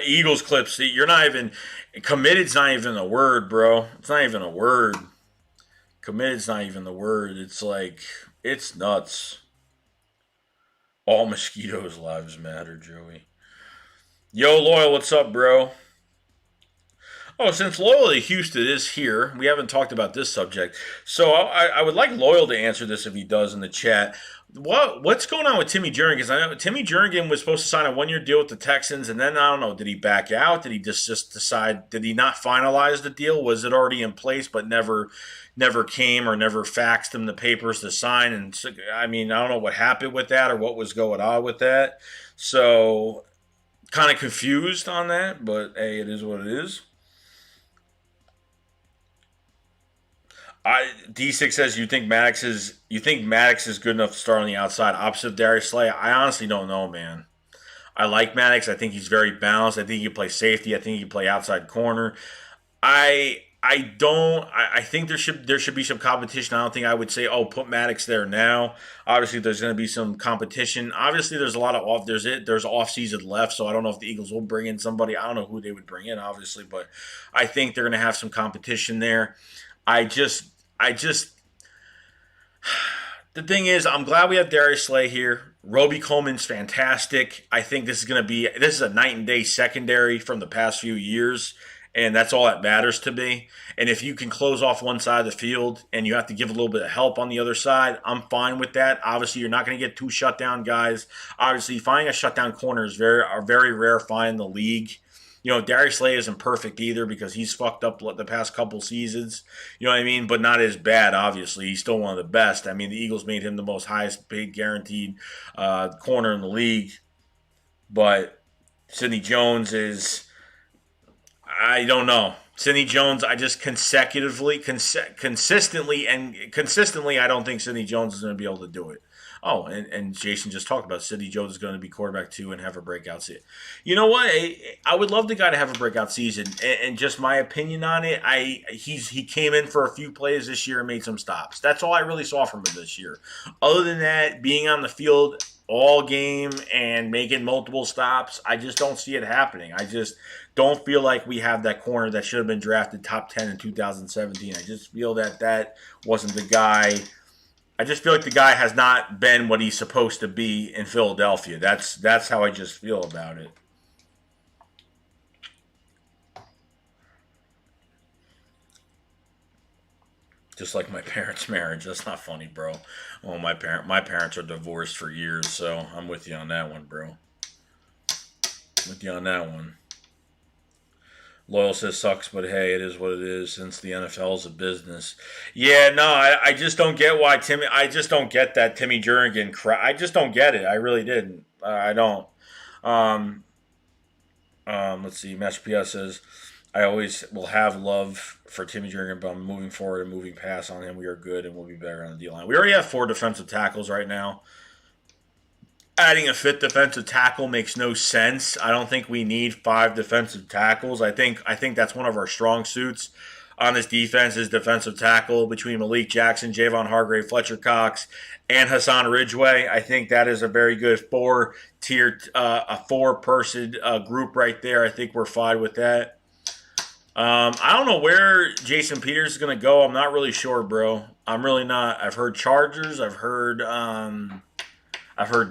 Eagles clips. See, you're not even committed's not even a word, bro. It's not even a word. Committed's not even the word. It's like It's nuts. All mosquitoes' lives matter, Joey. Yo, Loyal, what's up, bro? Oh, since Loyal to Houston is here, we haven't talked about this subject. So I would like Loyal to answer this if he does in the chat. What's going on with Timmy Jernigan? Because I know Timmy Jernigan was supposed to sign a 1 year deal with the Texans, and then I don't know, did he back out? Did he just decide? Did he not finalize the deal? Was it already in place but never came or never faxed him the papers to sign? And so, I mean, I don't know what happened with that or what was going on with that. So kind of confused on that, but hey, it is what it is. D6 says you think Maddox is good enough to start on the outside opposite of Darius Slay. I honestly don't know, man. I like Maddox. I think he's very balanced. I think he can play safety. I think he can play outside corner. I don't. I think there should be some competition. I don't think I would say, oh, put Maddox there now. Obviously, there's going to be some competition. Obviously, there's a lot of there's off season left, so I don't know if the Eagles will bring in somebody. I don't know who they would bring in, obviously, but I think they're going to have some competition there. I just I just the thing is, I'm glad we have Darius Slay here. Roby Coleman's fantastic. I think this is a night and day secondary from the past few years, and that's all that matters to me. And if you can close off one side of the field and you have to give a little bit of help on the other side, I'm fine with that. Obviously, you're not going to get two shutdown guys. Obviously, finding a shutdown corner is very rare find in the league. Darius Slay isn't perfect either because he's fucked up the past couple seasons. You know what I mean? But not as bad, obviously. He's still one of the best. I mean, the Eagles made him the most highest paid guaranteed corner in the league. But Sidney Jones is, I don't know. Sidney Jones, I just consistently, I don't think Sidney Jones is going to be able to do it. Oh, and Jason just talked about Sidney Jones is going to be quarterback two and have a breakout season. You know what? I would love the guy to have a breakout season. And just my opinion on it, he came in for a few plays this year and made some stops. That's all I really saw from him this year. Other than that, being on the field all game and making multiple stops, I just don't see it happening. I just don't feel like we have that corner that should have been drafted top 10 in 2017. I just feel that wasn't the guy. I just feel like the guy has not been what he's supposed to be in Philadelphia. That's how I just feel about it. Just like my parents' marriage. That's not funny, bro. Well, my parents are divorced for years, so I'm with you on that one, bro. With you on that one. Loyal says sucks, but hey, it is what it is since the NFL is a business. Yeah, no, I just don't get why Timmy. I just don't get that Timmy Jernigan crap. I just don't get it. I really didn't. I don't. Um, let's see. Match PS says I always will have love for Timmy Jernigan, but I'm moving forward and moving past on him. We are good and we'll be better on the D line. We already have 4 defensive tackles right now. Adding a fifth defensive tackle makes no sense. I don't think we need 5 defensive tackles. I think that's one of our strong suits on this defense is defensive tackle between Malik Jackson, Javon Hargrave, Fletcher Cox, and Hassan Ridgeway. I think that is a very good a 4-person group right there. I think we're fine with that. I don't know where Jason Peters is going to go. I'm not really sure, bro. I'm really not. I've heard Chargers. I've heard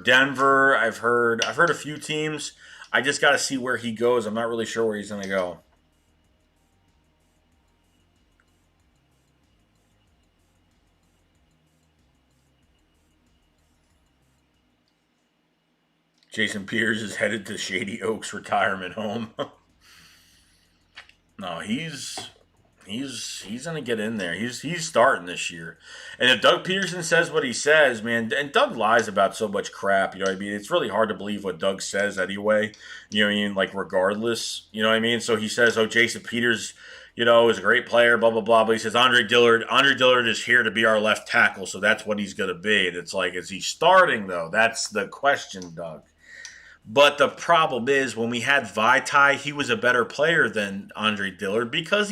Denver. I've heard a few teams. I just got to see where he goes. I'm not really sure where he's going to go. Jason Peters is headed to Shady Oaks retirement home. No, he's gonna get in there. He's starting this year. And if Doug Peterson says what he says, man, and Doug lies about so much crap, you know what I mean? It's really hard to believe what Doug says anyway. You know what I mean? Like regardless. You know what I mean? So he says, oh, Jason Peters, is a great player, blah, blah, blah. But he says Andre Dillard is here to be our left tackle, so that's what he's gonna be. And it's like, is he starting though? That's the question, Doug. But the problem is when we had Vitae, he was a better player than Andre Dillard because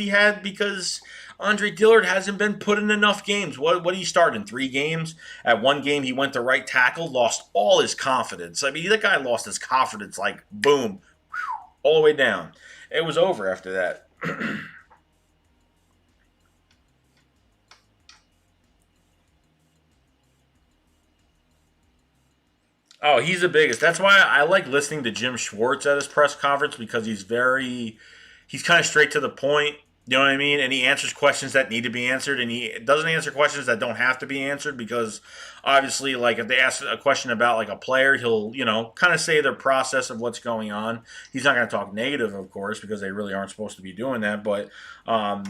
Andre Dillard hasn't been put in enough games. What did he start in 3 games? At one game he went to right tackle, lost all his confidence. I mean, that guy lost his confidence like boom, all the way down. It was over after that. Oh, he's the biggest. That's why I like listening to Jim Schwartz at his press conference because he's kind of straight to the point. You know what I mean? And he answers questions that need to be answered, and he doesn't answer questions that don't have to be answered because obviously, like if they ask a question about like a player, he'll kind of say their process of what's going on. He's not going to talk negative, of course, because they really aren't supposed to be doing that. But I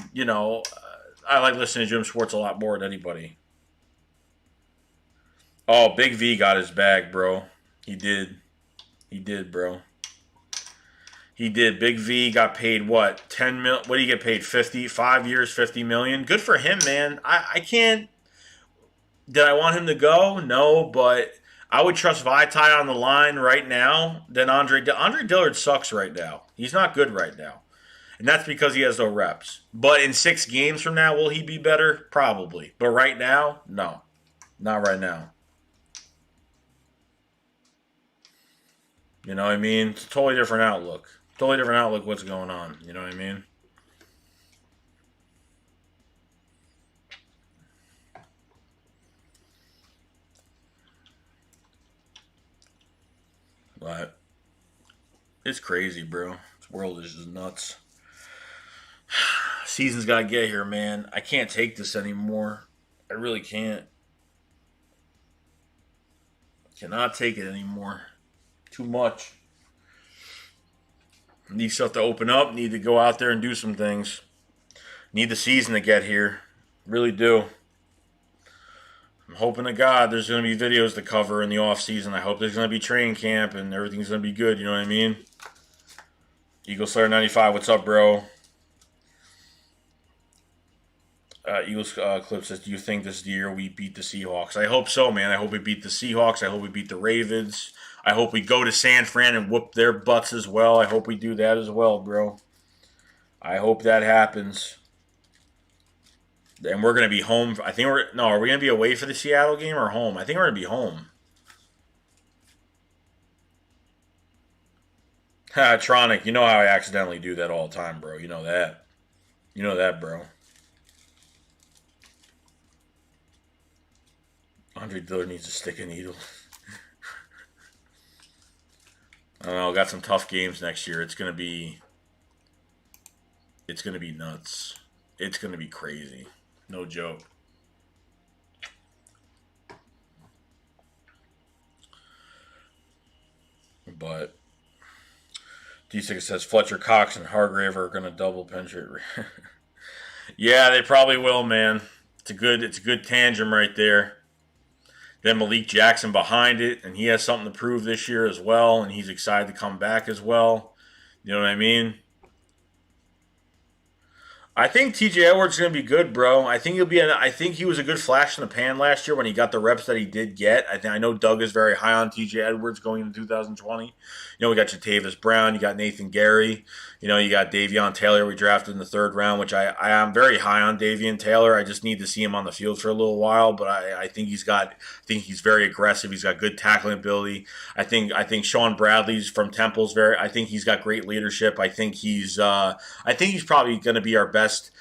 like listening to Jim Schwartz a lot more than anybody. Oh, Big V got his bag, bro. He did. He did, bro. He did. Big V got paid what? 10 mil. What do you get paid? 50, 5 years, 50 million. Good for him, man. I can't. Did I want him to go? No, but I would trust Vitae on the line right now than Andre Dillard sucks right now. He's not good right now. And that's because he has no reps. But in 6 games from now, will he be better? Probably. But right now, no. Not right now. You know what I mean? It's a totally different outlook. Totally different outlook what's going on. You know what I mean? But it's crazy, bro. This world is just nuts. Season's got to get here, man. I can't take this anymore. I really can't. Cannot take it anymore. Too much. Need stuff to open up. Need to go out there and do some things. Need the season to get here. Really do. I'm hoping to God there's going to be videos to cover in the off season. I hope there's going to be training camp and everything's going to be good. You know what I mean? Eagle Slayer 95, what's up, bro? Eagles Clip says, do you think this year we beat the Seahawks? I hope so, man. I hope we beat the Seahawks. I hope we beat the Ravens. I hope we go to San Fran and whoop their butts as well. I hope we do that as well, bro. I hope that happens. And we're going to be home. I think we're... No, are we going to be away for the Seattle game or home? I think we're going to be home. Ha, Tronic, you know how I accidentally do that all the time, bro. You know that. You know that, bro. Andre Dillard needs to stick a needle. I don't know. Got some tough games next year. It's gonna be nuts. It's gonna be crazy. No joke. But D6 says Fletcher Cox and Hargrave are gonna double penetrate. Yeah, they probably will, man. It's a good tangent right there. Then Malik Jackson behind it, and he has something to prove this year as well, and he's excited to come back as well. You know what I mean? I think T.J. Edwards is going to be good, bro. I think I think he was a good flash in the pan last year when he got the reps that he did get. I know Doug is very high on T.J. Edwards going into 2020. We got Jatavis Brown, you got Nathan Gary, you got Davion Taylor we drafted in the 3rd round, which I am very high on Davion Taylor. I just need to see him on the field for a little while, but I think he's very aggressive. He's got good tackling ability. I think Sean Bradley's from Temple's I think he's got great leadership. I think he's probably going to be our best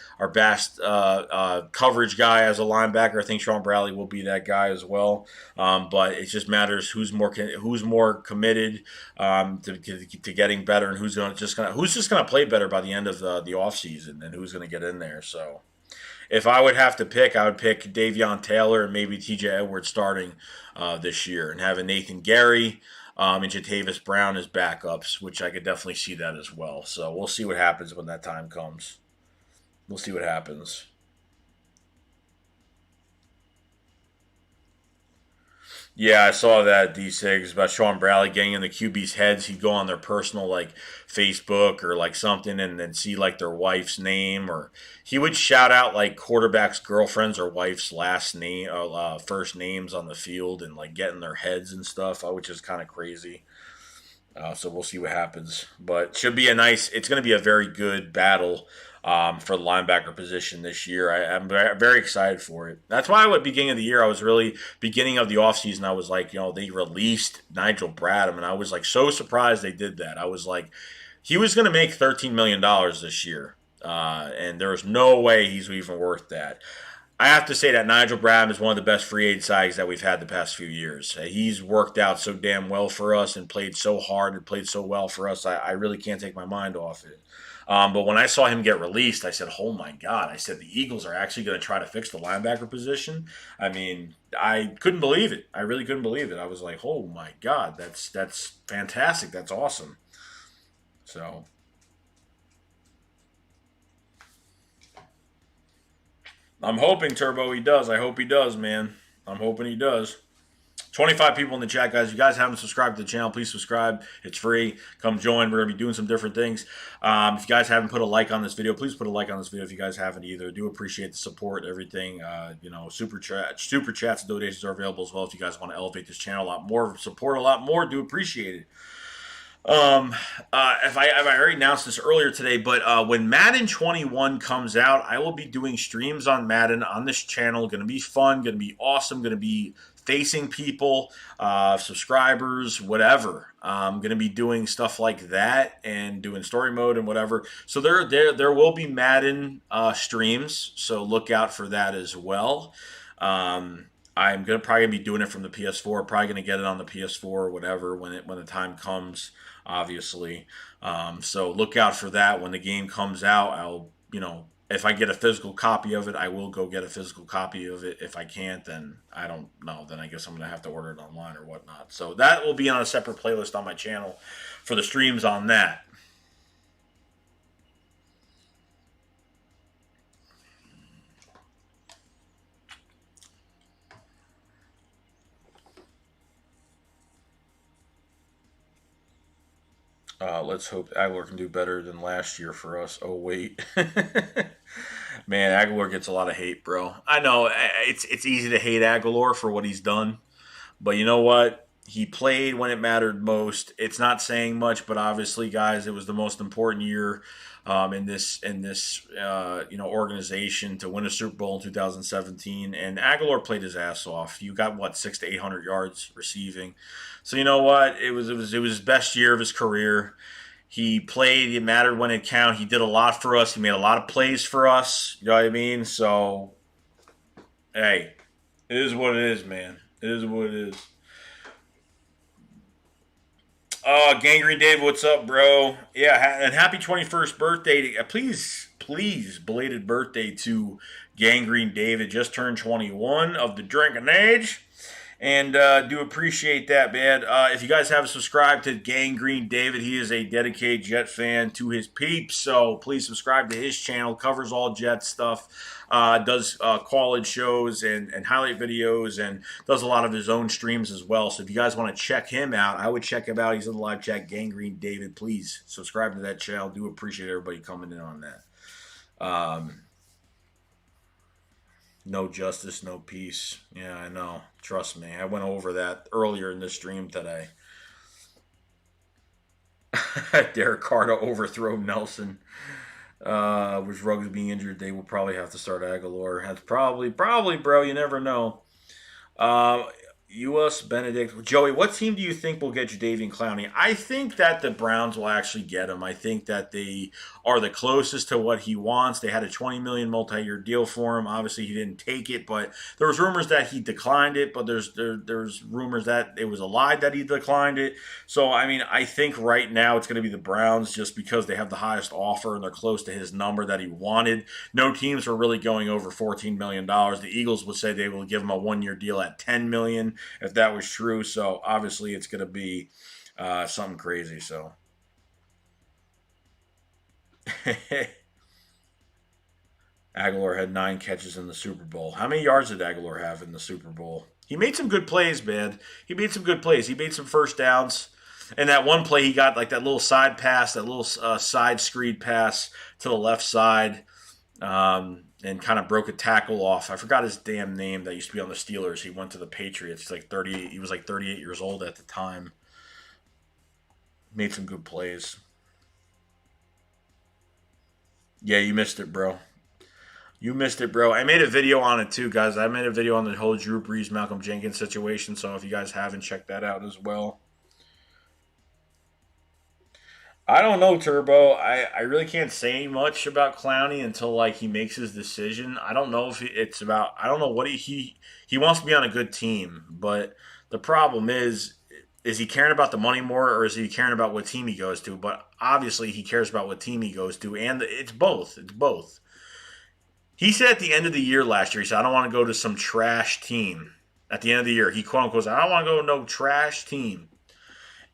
coverage guy as a linebacker. I think Sean Bradley will be that guy as well. But it just matters who's more committed to getting better, and who's just gonna play better by the end of the offseason, and who's gonna get in there. So if I would have to pick, I would pick Davion Taylor and maybe T.J. Edwards starting this year, and having Nathan Gary and Jatavis Brown as backups, which I could definitely see that as well. So we'll see what happens when that time comes. We'll see what happens. Yeah, I saw that D6 about Sean Bradley getting in the QB's heads. He'd go on their personal like Facebook or like something and then see like their wife's name, or he would shout out like quarterbacks' girlfriends or wife's last name, first names on the field and like get in their heads and stuff, which is kind of crazy. So we'll see what happens, but it's going to be a very good battle for the linebacker position this year. I'm very excited for it. That's why at the beginning of the year, beginning of the offseason, I was like, they released Nigel Bradham, and I was like so surprised they did that. I was like, he was going to make $13 million this year, and there was no way he's even worth that. I have to say that Nigel Bradham is one of the best free agent signings that we've had the past few years. He's worked out so damn well for us and played so hard and played so well for us. I really can't take my mind off it. But when I saw him get released, I said, "Oh my God!" I said, "The Eagles are actually going to try to fix the linebacker position." I mean, I couldn't believe it. I really couldn't believe it. I was like, "Oh my God, that's fantastic. That's awesome." So I'm hoping Turbo he does. I hope he does, man. I'm hoping he does. 25 people in the chat, guys. If you guys haven't subscribed to the channel, please subscribe. It's free. Come join. We're going to be doing some different things. If you guys haven't put a like on this video, please put a like on this video if you guys haven't either. Do appreciate the support, everything. Super chats and donations are available as well if you guys want to elevate this channel a lot more. Support a lot more. Do appreciate it. If I already announced this earlier today, but when Madden 21 comes out, I will be doing streams on Madden on this channel. Going to be fun, going to be awesome, going to be facing people, subscribers, whatever. I'm going to be doing stuff like that and doing story mode and whatever. So there will be Madden streams. So look out for that as well. I'm probably gonna be doing it from the PS4. Probably gonna get it on the PS4 or whatever when the time comes. Obviously, so look out for that when the game comes out. I'll if I get a physical copy of it, I will go get a physical copy of it. If I can't, then I don't know. Then I guess I'm gonna have to order it online or whatnot. So that will be on a separate playlist on my channel for the streams on that. Let's hope Aguilar can do better than last year for us. Oh wait, man, Aguilar gets a lot of hate, bro. I know it's easy to hate Aguilar for what he's done, but you know what? He played when it mattered most. It's not saying much, but obviously, guys, it was the most important year in this organization to win a Super Bowl in 2017. And Aguilar played his ass off. You got what 600 to 800 yards receiving. So you know what? It was his best year of his career. He played. It mattered when it counted. He did a lot for us. He made a lot of plays for us. You know what I mean? So, hey, it is what it is, man. It is what it is. Gangrene Dave, what's up, bro? Yeah, and happy 21st birthday. Please, belated birthday to Gangrene David. Just turned 21 of the drinking age. And do appreciate that, man. If you guys haven't subscribed to Gangrene David, he is a dedicated Jet fan to his peeps. So please subscribe to his channel. Covers all Jet stuff. Does college shows and highlight videos and does a lot of his own streams as well. So if you guys want to check him out, I would check him out. He's in the live chat. Gangrene David, please subscribe to that channel. Do appreciate everybody coming in on that. No justice, no peace. Yeah, I know. Trust me. I went over that earlier in this stream today. Derek Carr to overthrow Nelson. With Ruggs being injured, they will probably have to start Aguilar. That's probably, bro. You never know. U.S. Benedict. Joey, what team do you think will get Jadeveon Clowney? I think that the Browns will actually get him. I think that they are the closest to what he wants. They had a $20 million multi-year deal for him. Obviously, he didn't take it, but there was rumors that he declined it. But there's rumors that it was a lie that he declined it. So I mean, I think right now it's going to be the Browns just because they have the highest offer and they're close to his number that he wanted. No teams were really going over $14 million. The Eagles would say they will give him a one-year deal at $10 million. If that was true. So obviously it's going to be something crazy. So Aguilar had 9 catches in the Super Bowl. How many yards did Aguilar have in the Super Bowl? He made some good plays, man. He made some good plays. He made some first downs. And that one play he got, like that little side pass, that little side screed pass to the left side. And kind of broke a tackle off. I forgot his damn name that used to be on the Steelers. He went to the Patriots. He was like 38 years old at the time. Made some good plays. Yeah, you missed it, bro. You missed it, bro. I made a video on it too, guys. I made a video on the whole Drew Brees, Malcolm Jenkins situation. So if you guys haven't, checked that out as well. I don't know, Turbo. I really can't say much about Clowney until like he makes his decision. I don't know if it's about. I don't know what he wants to be on a good team, but the problem is he caring about the money more or is he caring about what team he goes to? But obviously he cares about what team he goes to, and it's both. It's both. He said at the end of the year last year, he said, "I don't want to go to some trash team." At the end of the year, he quote unquote, "I don't want to go to no trash team."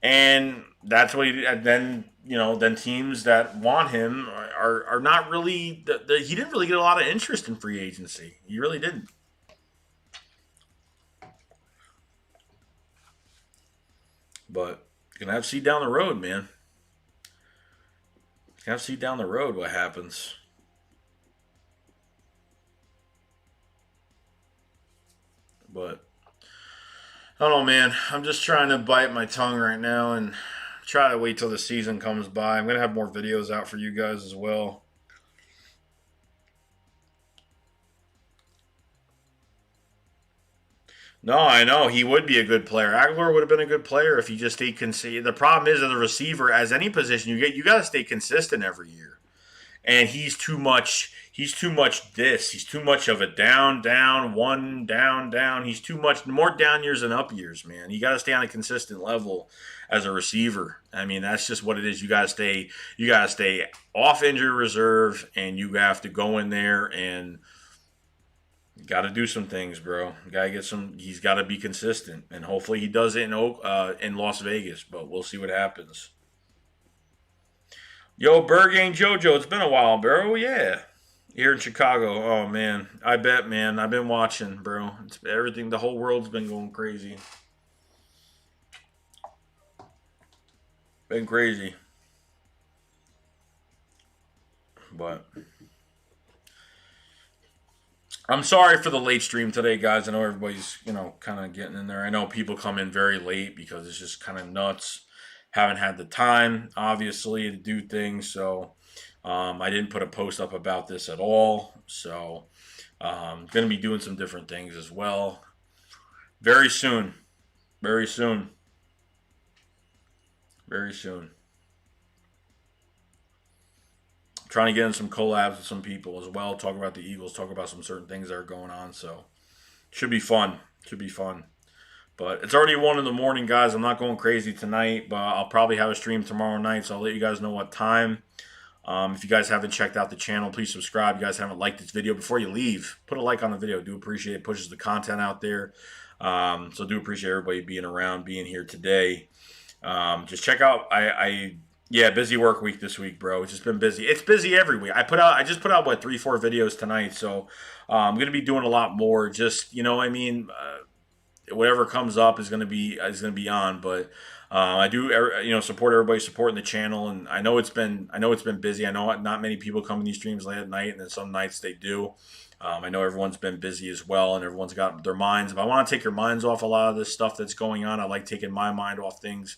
And that's what he and then teams that want him are not really he didn't really get a lot of interest in free agency. He really didn't. But you're gonna have to see down the road, man. You have to see down the road what happens. But I don't know, man. I'm just trying to bite my tongue right now and try to wait till the season comes by. I'm gonna have more videos out for you guys as well. No, I know he would be a good player. Aguilar would have been a good player if he just stayed consistent. The problem is, as a receiver, as any position you got to stay consistent every year. And he's too much. He's too much. He's too much of a down, down, one, down, down. He's too much more down years than up years, man. You got to stay on a consistent level as a receiver. I mean, that's just what it is. You got to stay. You got to stay off injury reserve, and you have to go in there and got to do some things, bro. Got to get some. He's got to be consistent, and hopefully he does it in Las Vegas. But we'll see what happens. Yo, Burgang JoJo, it's been a while, bro. Yeah, here in Chicago. Oh man, I bet, man. I've been watching, bro. It's everything. The whole world's been going crazy. Been crazy, but I'm sorry for the late stream today, guys. I know everybody's, kind of getting in there. I know people come in very late because it's just kind of nuts. Haven't had the time, obviously, to do things. So I didn't put a post up about this at all. So going to be doing some different things as well. Very soon. Very soon. Very soon. Trying to get in some collabs with some people as well. Talk about the Eagles. Talk about some certain things that are going on. So should be fun. Should be fun. But it's already 1 in the morning, guys. I'm not going crazy tonight, but I'll probably have a stream tomorrow night, so I'll let you guys know what time. If you guys haven't checked out the channel, please subscribe. If you guys haven't liked this video before you leave, put a like on the video. Do appreciate it. Pushes the content out there. So do appreciate everybody being around, being here today. Just check out. Yeah, busy work week this week, bro. It's just been busy. It's busy every week. I just put out what 3-4 videos tonight, so I'm gonna be doing a lot more. Just I mean. Whatever comes up is gonna be on. But I do support everybody supporting the channel, and I know it's been busy. I know not many people come in these streams late at night, and then some nights they do. I know everyone's been busy as well, and everyone's got their minds. If I want to take your minds off a lot of this stuff that's going on, I like taking my mind off things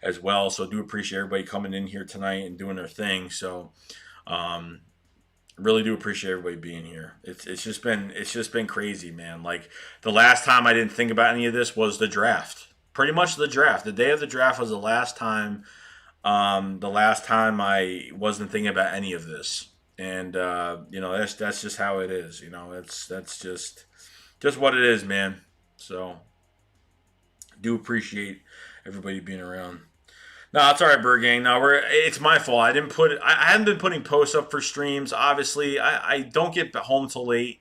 as well. So I do appreciate everybody coming in here tonight and doing their thing. So um, really do appreciate everybody being here. It's just been crazy, man. Like the last time I didn't think about any of this was the draft. Pretty much the draft. The day of the draft was the last time. The last time I wasn't thinking about any of this, and that's just how it is. That's just what it is, man. So do appreciate everybody being around. No, it's all right, Bird Gang. No, it's my fault. I didn't put it. I haven't been putting posts up for streams. Obviously, I don't get home till late,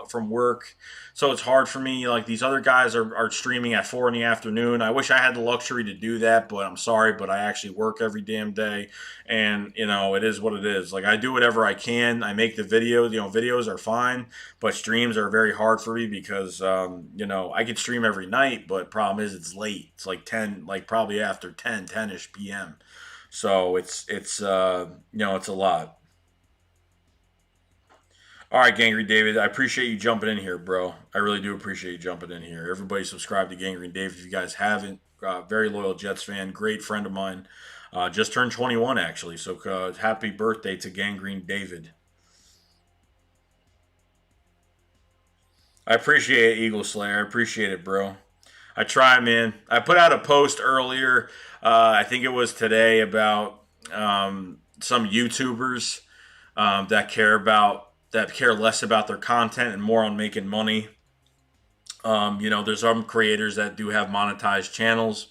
from work, so it's hard for me. Like these other guys are streaming at 4 in the afternoon. I wish I had the luxury to do that, but I'm sorry. But I actually work every damn day, and it is what it is. Like I do whatever I can. I make the videos. Videos are fine, but streams are very hard for me because I could stream every night, but problem is it's late. It's like 10, like probably after 10ish p.m. So it's a lot. All right, Gangrene David, I appreciate you jumping in here, bro. I really do appreciate you jumping in here. Everybody subscribe to Gangrene David if you guys haven't. Very loyal Jets fan, great friend of mine. Just turned 21 actually, so happy birthday to Gangrene David. I appreciate it, Eagle Slayer. I appreciate it, bro. I try, man. I put out a post earlier. I think it was today about some YouTubers that care less about their content and more on making money. There's some creators that do have monetized channels.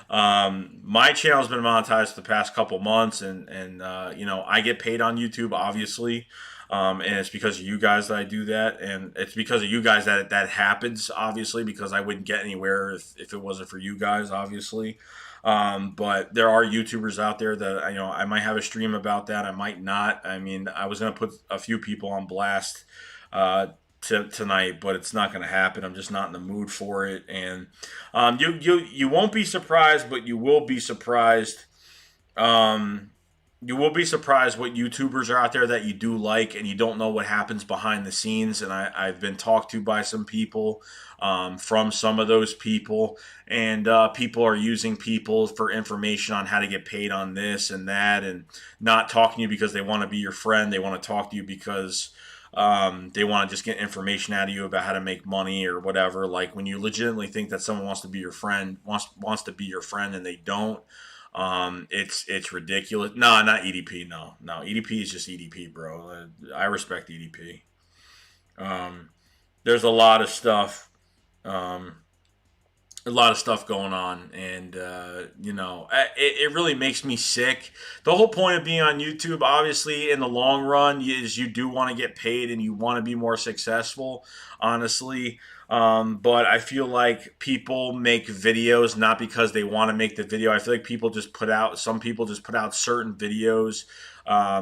My channel's been monetized the past couple months, and I get paid on YouTube, obviously, and it's because of you guys that I do that, and it's because of you guys that happens, obviously, because I wouldn't get anywhere if it wasn't for you guys, obviously. But there are YouTubers out there that I might have a stream about that, I might not. I mean, I was gonna put a few people on blast. Uh, Tonight, but it's not going to happen. I'm just not in the mood for it, and you won't be surprised, but you will be surprised. Um, you will be surprised what YouTubers are out there that you do like, and you don't know what happens behind the scenes. And I've been talked to by some people, from some of those people, and people are using people for information on how to get paid on this and that, and not talking to you because they want to be your friend. They want to talk to you because they want to just get information out of you about how to make money or whatever. Like when you legitimately think that someone wants to be your friend, wants to be your friend, and they don't. It's ridiculous. No, not EDP. No. EDP is just EDP, bro. I respect EDP. There's Um, a lot of stuff going on, and it really makes me sick. The whole point of being on YouTube, obviously, in the long run, is you do want to get paid and you want to be more successful, honestly. But I feel like people make videos not because they want to make the video. I feel like some people just put out certain videos,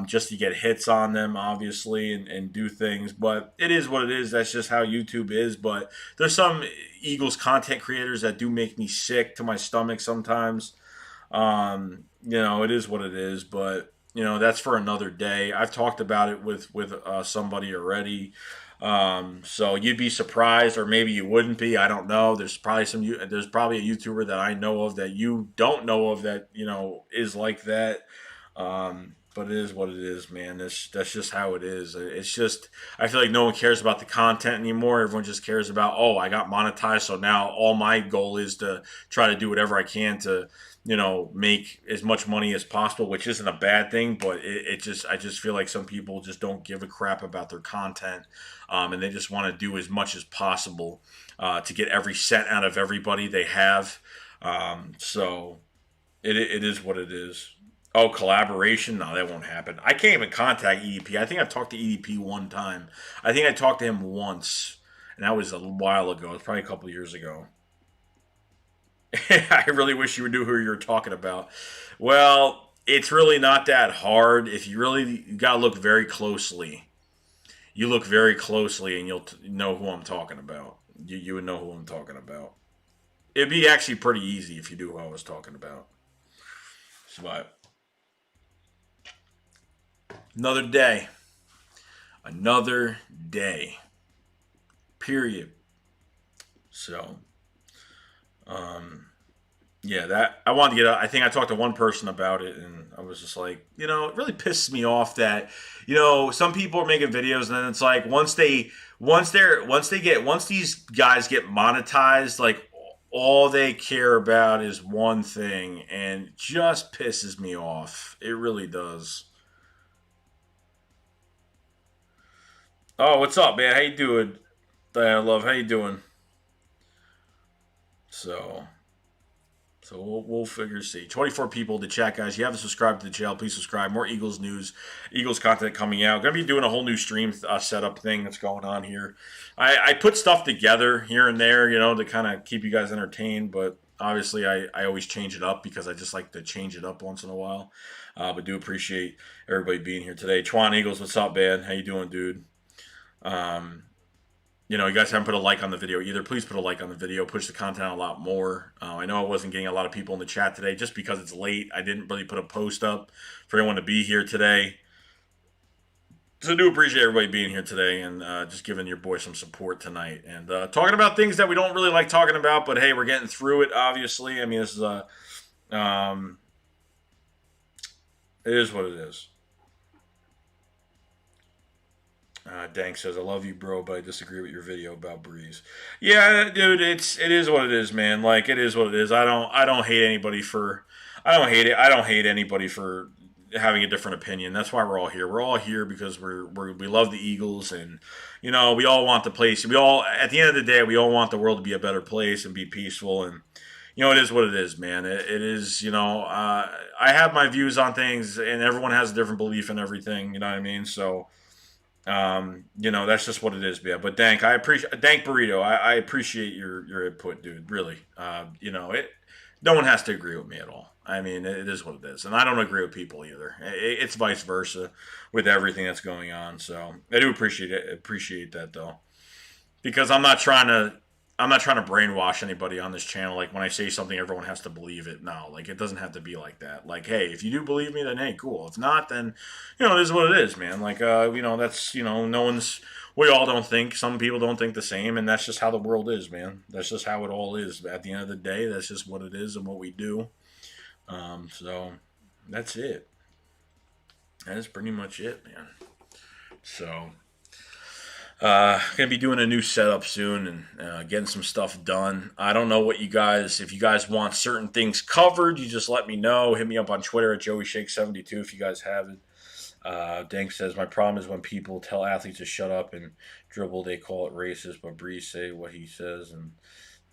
just to get hits on them, obviously, and do things. But it is what it is. That's just how YouTube is. But there's some Eagles content creators that do make me sick to my stomach sometimes. It is what it is. But that's for another day. I've talked about it with somebody already. So you'd be surprised, or maybe you wouldn't be. I don't know. There's probably a YouTuber that I know of that you don't know of that is like that. But it is what it is, man. That's just how it is. It's just I feel like no one cares about the content anymore. Everyone just cares about, oh, I got monetized, so now all my goal is to try to do whatever I can to make as much money as possible, which isn't a bad thing. But I just feel like some people just don't give a crap about their content, and they just want to do as much as possible to get every cent out of everybody they have. So it is what it is. Oh, collaboration? No, that won't happen. I can't even contact EDP. I think I've talked to EDP one time. I think I talked to him once, and that was a while ago. It was probably a couple of years ago. I really wish you would know who you were talking about. Well, it's really not that hard. If you gotta look very closely. You look very closely, and you'll know who I'm talking about. You would know who I'm talking about. It'd be actually pretty easy if you knew who I was talking about. But another day. Another day. Period. So, yeah, that I wanted to get out. I think I talked to one person about it, and I was just like, it really pisses me off that, some people are making videos, and then it's like once these guys get monetized, like all they care about is one thing, and it just pisses me off. It really does. Oh, what's up, man? How you doing? I love. How you doing? So, we'll figure see. 24 people to chat, guys. You haven't subscribed to the channel, please subscribe. More Eagles news, Eagles content coming out. Gonna be doing a whole new stream setup thing that's going on here. I put stuff together here and there, to kind of keep you guys entertained, but obviously I always change it up because I just like to change it up once in a while. But do appreciate everybody being here today. Twan Eagles, what's up, man? How you doing, dude? Um, you guys haven't put a like on the video either. Please put a like on the video. Push the content a lot more. I know I wasn't getting a lot of people in the chat today just because it's late. I didn't really put a post up for anyone to be here today. So I do appreciate everybody being here today and just giving your boy some support tonight. And talking about things that we don't really like talking about, but hey, we're getting through it, obviously. I mean, this is it is what it is. Dank says, "I love you, bro, but I disagree with your video about Brees." Yeah, dude, it is what it is, man. Like it is what it is. I don't hate anybody for. I don't hate it. I don't hate anybody for having a different opinion. That's why we're all here. We're all here because we love the Eagles, and we all want the place. We all, at the end of the day, we all want the world to be a better place and be peaceful. And it is what it is, man. It is. I have my views on things, and everyone has a different belief in everything. You know what I mean? So. That's just what it is, man. But Dank Burrito. I appreciate your input, dude. Really. It. No one has to agree with me at all. I mean, it is what it is, and I don't agree with people either. It's vice versa with everything that's going on. So I do appreciate that though, because I'm not trying to brainwash anybody on this channel. Like when I say something, everyone has to believe it. No, like it doesn't have to be like that. Like, hey, if you do believe me, then hey, cool. If not, then it is what it is, man. Like, that's no one's. We all don't think. Some people don't think the same, and that's just how the world is, man. That's just how it all is. At the end of the day, that's just what it is and what we do. So that's it. That is pretty much it, man. So. Gonna be doing a new setup soon and getting some stuff done. I don't know if you guys want certain things covered, you just let me know. Hit me up on Twitter at JoeyShake72 if you guys have it. Dank says, my problem is when people tell athletes to shut up and dribble, they call it racist, but Brees say what he says and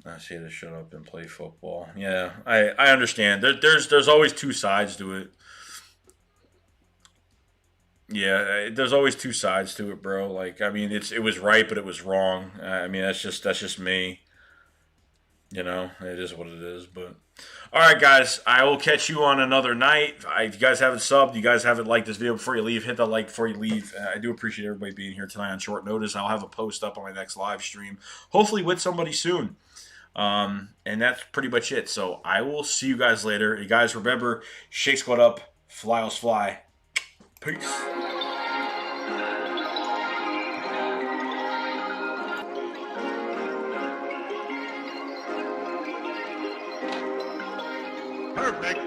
I say to shut up and play football. Yeah, I understand. There's always two sides to it. Yeah, there's always two sides to it, bro. Like, I mean, it was right, but it was wrong. I mean, that's just me. It is what it is. But all right, guys, I will catch you on another night. If you guys haven't subbed, you guys haven't liked this video before you leave, hit that like before you leave. I do appreciate everybody being here tonight on short notice. I'll have a post up on my next live stream, hopefully with somebody soon. And that's pretty much it. So I will see you guys later. You guys remember, shake squad up, fly fly. Peace. Perfect.